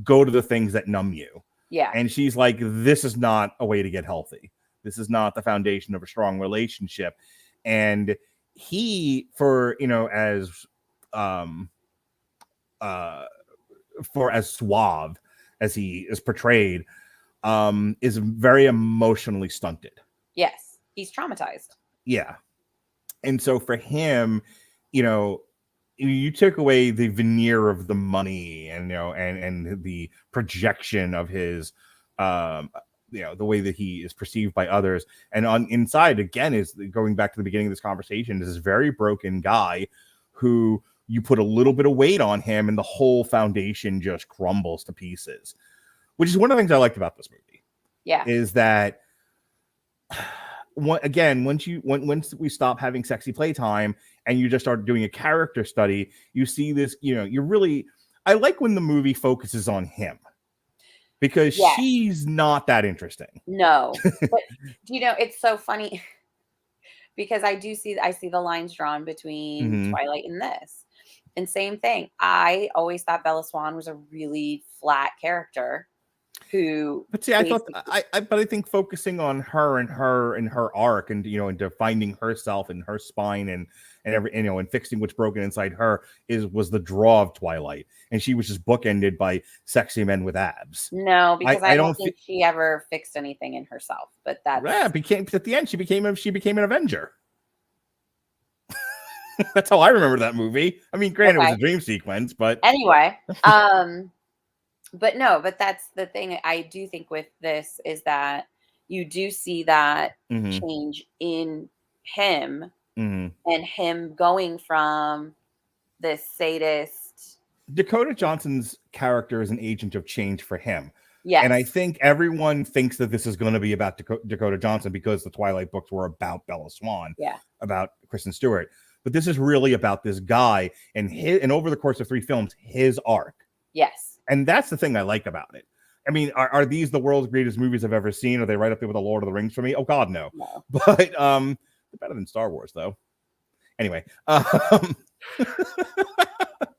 go to the things that numb you. Yeah. And she's like, this is not a way to get healthy. This is not the foundation of a strong relationship. And he, for, you know, as suave as he is portrayed, is very emotionally stunted. Yes. He's traumatized. Yeah. And so for him, you know, you took away the veneer of the money and, you know, and the projection of his, you know, the way that he is perceived by others. And on inside, again, is going back to the beginning of this conversation, is this very broken guy who you put a little bit of weight on him and the whole foundation just crumbles to pieces, which is one of the things I liked about this movie. Yeah. Is that, once we stop having sexy playtime and you just start doing a character study, you see this, you know, I like when the movie focuses on him, because she's not that interesting. No. But you know, it's so funny because I see the lines drawn between Twilight and this. And same thing. I always thought Bella Swan was a really flat character. But see, I think focusing on her and her arc, and, you know, into finding herself and her spine and every, you know, and fixing what's broken inside her was the draw of Twilight, and she was just bookended by sexy men with abs. No, because I don't think she ever fixed anything in herself. But that's at the end she became an Avenger. That's how I remember that movie. I mean, granted, it was a dream sequence, but anyway. But no, but that's the thing I do think with this, is that you do see that change in him, and him going from this sadist. Dakota Johnson's character is an agent of change for him. Yes. And I think everyone thinks that this is going to be about Dakota Johnson because the Twilight books were about Bella Swan, about Kristen Stewart. But this is really about this guy and over the course of 3 films, his arc. Yes. And that's the thing I like about it. I mean, are these the world's greatest movies I've ever seen? Are they right up there with the Lord of the Rings for me? Oh God, no. But they're better than Star Wars, though. Anyway, that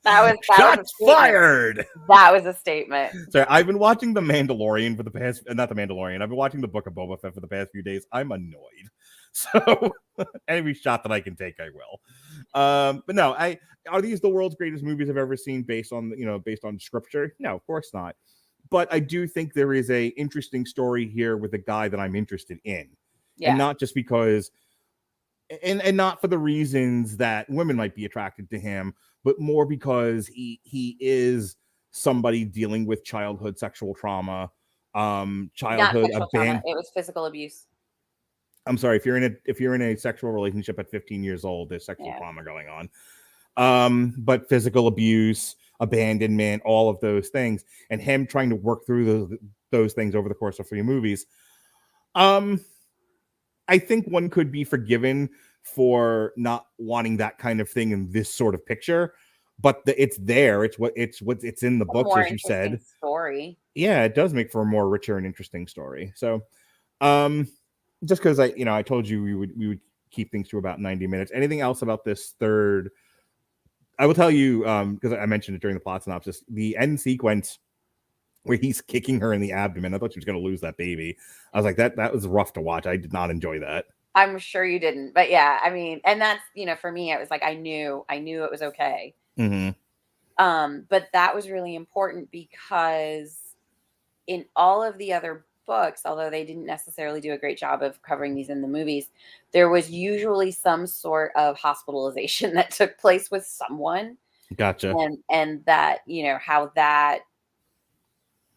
was shots fired. That was a statement. Sorry, I've been watching The Mandalorian for the past, not The Mandalorian. I've been watching the Book of Boba Fett for the past few days. I'm annoyed. So every shot that I can take, I will. But no, are these the world's greatest movies I've ever seen based on scripture? No, of course not. But I do think there is a interesting story here with a guy that I'm interested in, and not just because, and not for the reasons that women might be attracted to him, but more because he is somebody dealing with childhood sexual trauma, childhood abandonment. It was physical abuse. I'm sorry, if you're in a sexual relationship at 15 years old, there's sexual trauma going on. But physical abuse, abandonment, all of those things, and him trying to work through those things over the course of 3 movies. I think one could be forgiven for not wanting that kind of thing in this sort of picture, but it's there. It's in the books, as you said. Story. Yeah, it does make for a more richer and interesting story. So, just because I told you we would keep things to about 90 minutes. Anything else about this third? I will tell you, because I mentioned it during the plot synopsis, the end sequence where he's kicking her in the abdomen. I thought she was going to lose that baby. I was like, that was rough to watch. I did not enjoy that. I'm sure you didn't, but yeah, I mean, and that's, for me, it was like, I knew it was okay. But that was really important because in all of the other books, although they didn't necessarily do a great job of covering these in the movies, there was usually some sort of hospitalization that took place with someone. Gotcha. And that, how that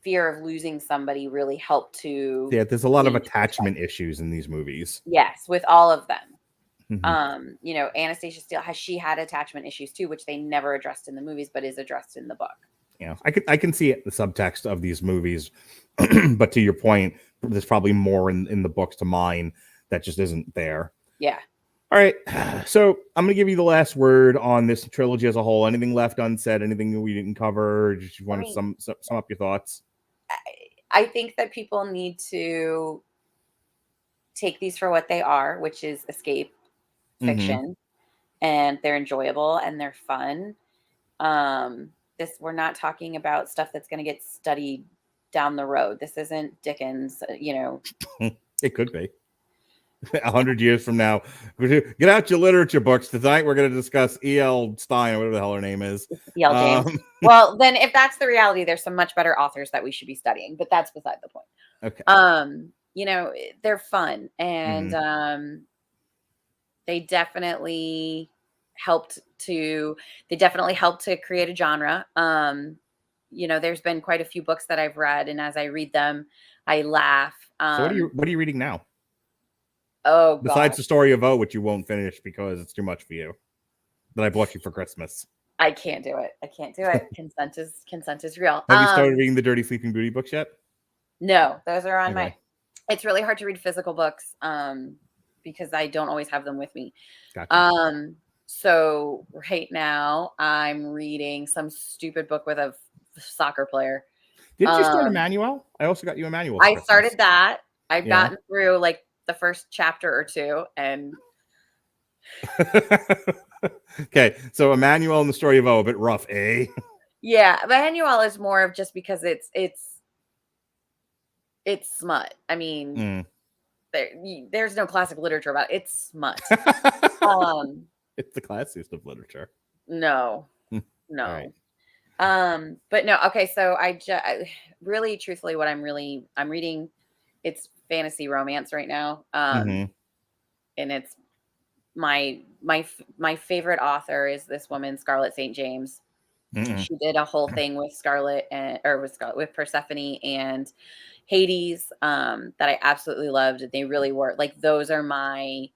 fear of losing somebody really helped to. Yeah, there's a lot of attachment issues in these movies. Yes, with all of them. Anastasia Steele she had attachment issues too, which they never addressed in the movies, but is addressed in the book. Yeah, I can see it, the subtext of these movies, but to your point, there's probably more in the books to mine that just isn't there. Yeah. All right, so I'm gonna give you the last word on this trilogy as a whole. Anything left unsaid? Anything we didn't cover? Just want to sum up your thoughts? I think that people need to take these for what they are, which is escape fiction, and they're enjoyable and they're fun. we're not talking about stuff that's going to get studied down the road. This isn't Dickens, It could be 100 years from now. Get out your literature books. Tonight we're going to discuss E.L. Stein, or whatever the hell her name is. E.L. James. Well, then if that's the reality, there's some much better authors that we should be studying, but that's beside the point. Okay. They're fun, and they definitely helped to create a genre. There's been quite a few books that I've read, and as I read them, I laugh. So what are you reading now? Oh, besides the story of O, which you won't finish because it's too much for you, that I bought you for Christmas. I can't do it. Consent is real. Have you started reading the Dirty Sleeping Beauty books yet? No, those are on it's really hard to read physical books because I don't always have them with me. Gotcha. So right now I'm reading some stupid book with a soccer player. Didn't you start Emmanuel? I also got you Emmanuel. I started that. I've gotten through like the first chapter or two, and okay, so Emmanuel and the Story of O, a bit rough, eh? Yeah, Emmanuel is more of just because it's smut. I mean, there's no classic literature about it. It's smut. It's the classiest of literature. No. Right. But no. Okay, so I really, truthfully, what I'm reading, it's fantasy romance right now. And it's my favorite author is this woman, Scarlett St. James. She did a whole thing with with Persephone and Hades that I absolutely loved. They really were like those were my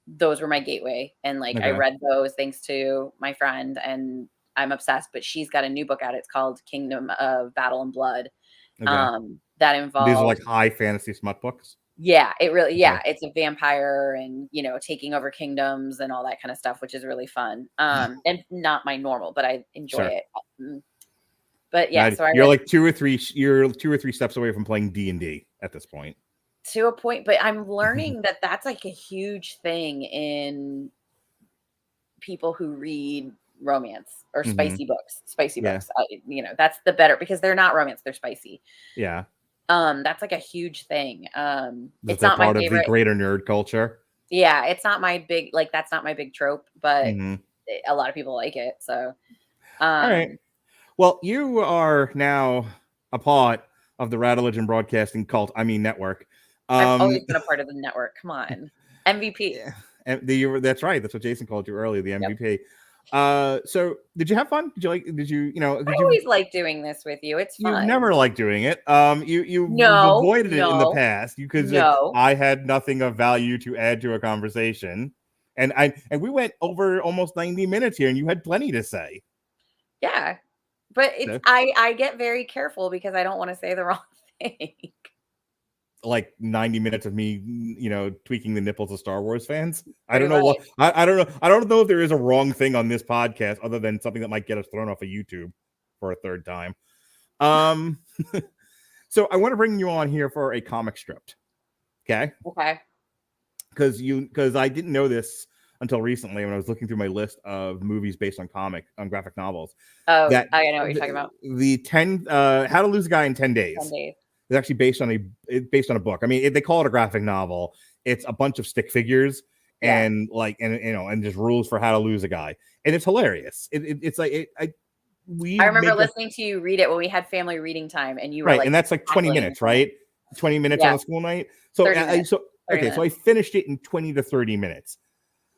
gateway, and like I read those thanks to my friend, and I'm obsessed. But she's got a new book out. It's called Kingdom of Battle and Blood. That involves, these are like high fantasy smut books. Yeah, it really, it's a vampire and, taking over kingdoms and all that kind of stuff, which is really fun. And not my normal, but I enjoy it. But yeah, so you're like two or three steps away from playing D&D at this point. To a point, but I'm learning that that's like a huge thing in people who read romance or spicy books. That's the better, because they're not romance, they're spicy. Yeah. That's like a huge thing. It's not my favorite of the greater nerd culture. Yeah, it's not my big, that's not my big trope, but a lot of people like it. So, all right. Well, you are now a part of the Radulich and Broadcasting network. I've always been a part of the network. Come on, MVP. That's right. That's what Jason called you earlier, the MVP. Yep. So did you have fun? Did you always like doing this with you? It's fun. You never liked doing it. You've avoided it in the past because I had nothing of value to add to a conversation, and we went over almost 90 minutes here, and you had plenty to say. Yeah, but I get very careful because I don't want to say the wrong thing. Like 90 minutes of me, tweaking the nipples of Star Wars fans. I don't know what I don't know. I don't know if there is a wrong thing on this podcast other than something that might get us thrown off of YouTube for a third time. So I want to bring you on here for a comic strip. Okay. Because I didn't know this until recently when I was looking through my list of movies based on graphic novels. Oh, I know what you're talking about. The 10 How to Lose a Guy in 10 Days. 10 Days. It's actually based on a book. I mean, they call it a graphic novel. It's a bunch of stick figures and just rules for how to lose a guy, and it's hilarious. I remember listening to you read it when we had family reading time, and you were and that's like 20 minutes, right? 20 minutes on a school night. So I finished it in 20 to 30 minutes.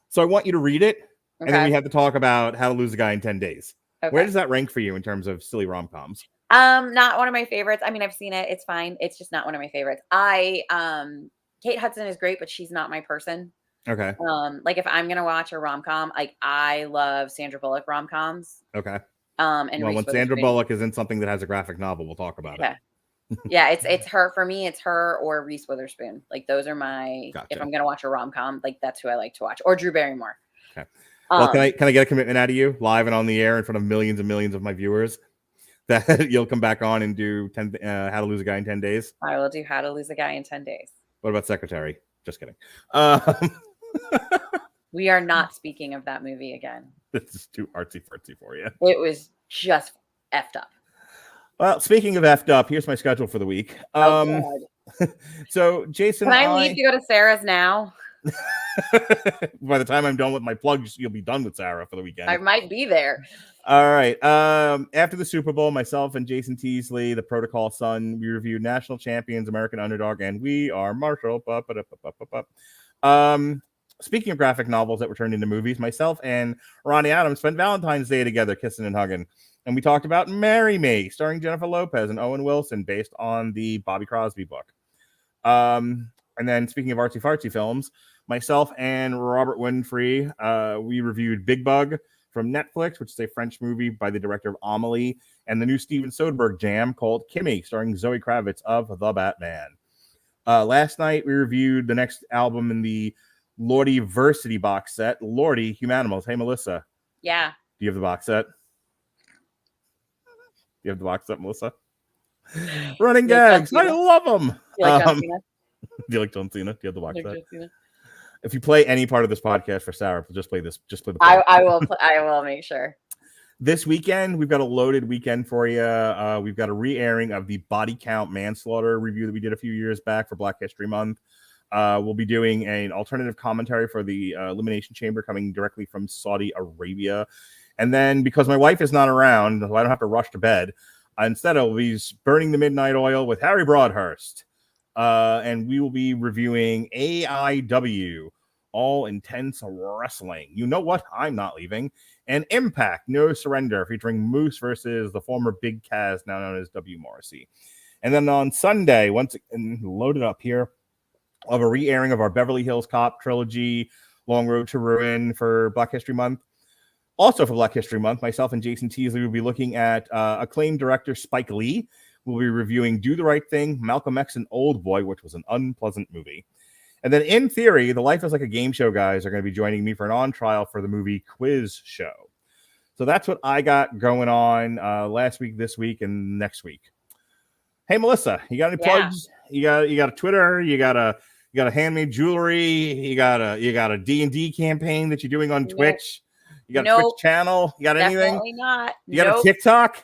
So I want you to read it, and then we have to talk about How to Lose a Guy in 10 Days. Okay. Where does that rank for you in terms of silly rom-coms? Not one of my favorites. I mean, I've seen it. It's fine. It's just not one of my favorites. Kate Hudson is great, but she's not my person. Okay. Like if I'm gonna watch a rom-com, like I love Sandra Bullock rom-coms. Okay. And when Sandra Bullock is in something that has a graphic novel, we'll talk about it. Yeah, it's her. For me, it's her or Reese Witherspoon. Like those are my. Gotcha. If I'm gonna watch a rom-com, like that's who I like to watch, or Drew Barrymore. Okay. Well, can I get a commitment out of you live and on the air in front of millions and millions of my viewers that you'll come back on and do How to Lose a Guy in 10 Days? I will do How to Lose a Guy in 10 Days. What about Secretary? Just kidding. We are not speaking of that movie again. This is too artsy-fartsy for you. It was just effed up. Well, speaking of effed up, here's my schedule for the week. So, Jason, can I leave to go to Sarah's now? By the time I'm done with my plugs, you'll be done with Sarah for the weekend. I might be there. All right. After the Super Bowl, myself and Jason Teasley, the Protocol Son, we reviewed National Champions, American Underdog, and We Are Marshall. Speaking of graphic novels that were turned into movies, myself and Ronnie Adams spent Valentine's Day together, kissing and hugging. And we talked about Marry Me, starring Jennifer Lopez and Owen Wilson, based on the Bobby Crosby book. And then speaking of artsy-fartsy films, myself and Robert Winfrey, we reviewed Big Bug from Netflix, which is a French movie by the director of Amelie, and the new Steven Soderbergh jam called Kimmy, starring Zoe Kravitz of The Batman. Last night, we reviewed the next album in the Lordy Versity box set, Lordy Humanimals. Hey, Melissa. Yeah. Do you have the box set? You have the box set, Melissa? Running gags. I love them. Do you like John Cena? Do you like John Cena? Do you have the box set? If you play any part of this podcast for Sarah, just play this. Just play the. I will make sure. This weekend, we've got a loaded weekend for you. We've got a re-airing of the Body Count Manslaughter review that we did a few years back for Black History Month. We'll be doing an alternative commentary for the Elimination Chamber coming directly from Saudi Arabia. And then, because my wife is not around, so I don't have to rush to bed, instead I'll be burning the midnight oil with Harry Broadhurst. And we will be reviewing AIW, All Intense Wrestling. You know what? I'm not leaving. And Impact, No Surrender, featuring Moose versus the former Big Cass, now known as W. Morrissey. And then on Sunday, once again, loaded up here, of a re-airing of our Beverly Hills Cop trilogy, Long Road to Ruin for Black History Month. Also for Black History Month, myself and Jason Teasley will be looking at acclaimed director Spike Lee. We'll be reviewing Do the Right Thing, Malcolm X and Old Boy, which was an unpleasant movie. And then in theory, the Life is Like a Game Show guys are going to be joining me for an on-trial for the movie Quiz Show. So that's what I got going on last week, this week, and next week. Hey, Melissa, you got any plugs? You got a Twitter, you got a handmade jewelry, you got a D&D campaign that you're doing on Twitch. You got a Twitch channel? You got anything? Definitely not. You got a TikTok?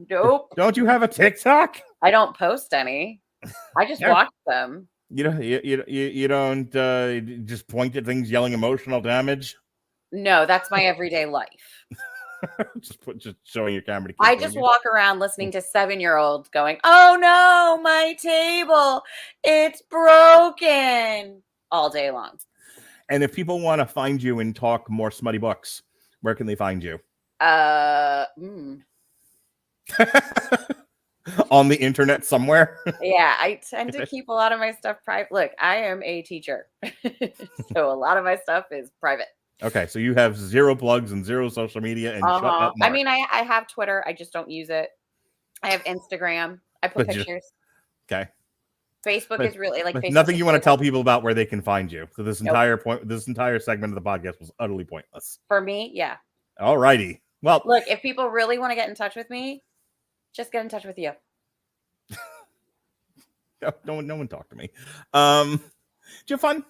Nope. Don't you have a TikTok? I don't post any. I just watch them. You don't just point at things yelling emotional damage? No, that's my everyday life. just showing your camera. I just walk around listening to 7-year-olds going, "Oh no, my table, it's broken," all day long. And if people want to find you and talk more smutty books, where can they find you? On the internet somewhere. Yeah, I tend to keep a lot of my stuff private. Look, I am a teacher, so a lot of my stuff is private. Okay, so you have 0 plugs and 0 social media and shut up, Mark. I mean, I have Twitter. I just don't use it. I have Instagram. I put pictures. Okay. Facebook is really like Facebook. Nothing you want to tell people about where they can find you. So this entire segment of the podcast was utterly pointless. For me, yeah. All righty. Well, look, if people really want to get in touch with me, just get in touch with you. No one talked to me. Did you have fun?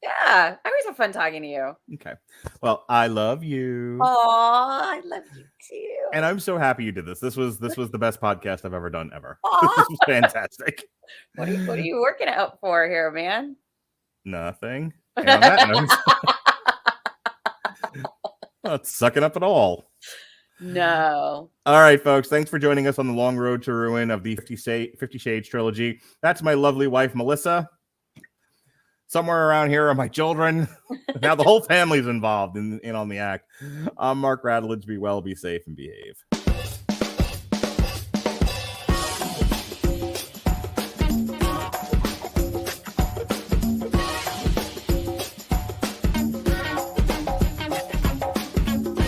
Yeah, I always have fun talking to you. Okay. Well, I love you. Oh, I love you too. And I'm so happy you did this. This was the best podcast I've ever done ever. This was fantastic. What are you working out for here, man? Nothing. And on that note, not sucking up at all. No. All right, folks. Thanks for joining us on the long road to ruin of the 50 Shades trilogy. That's my lovely wife, Melissa. Somewhere around here are my children. Now the whole family's involved in on the act. I'm Mark Radulich. Be well, be safe, and behave.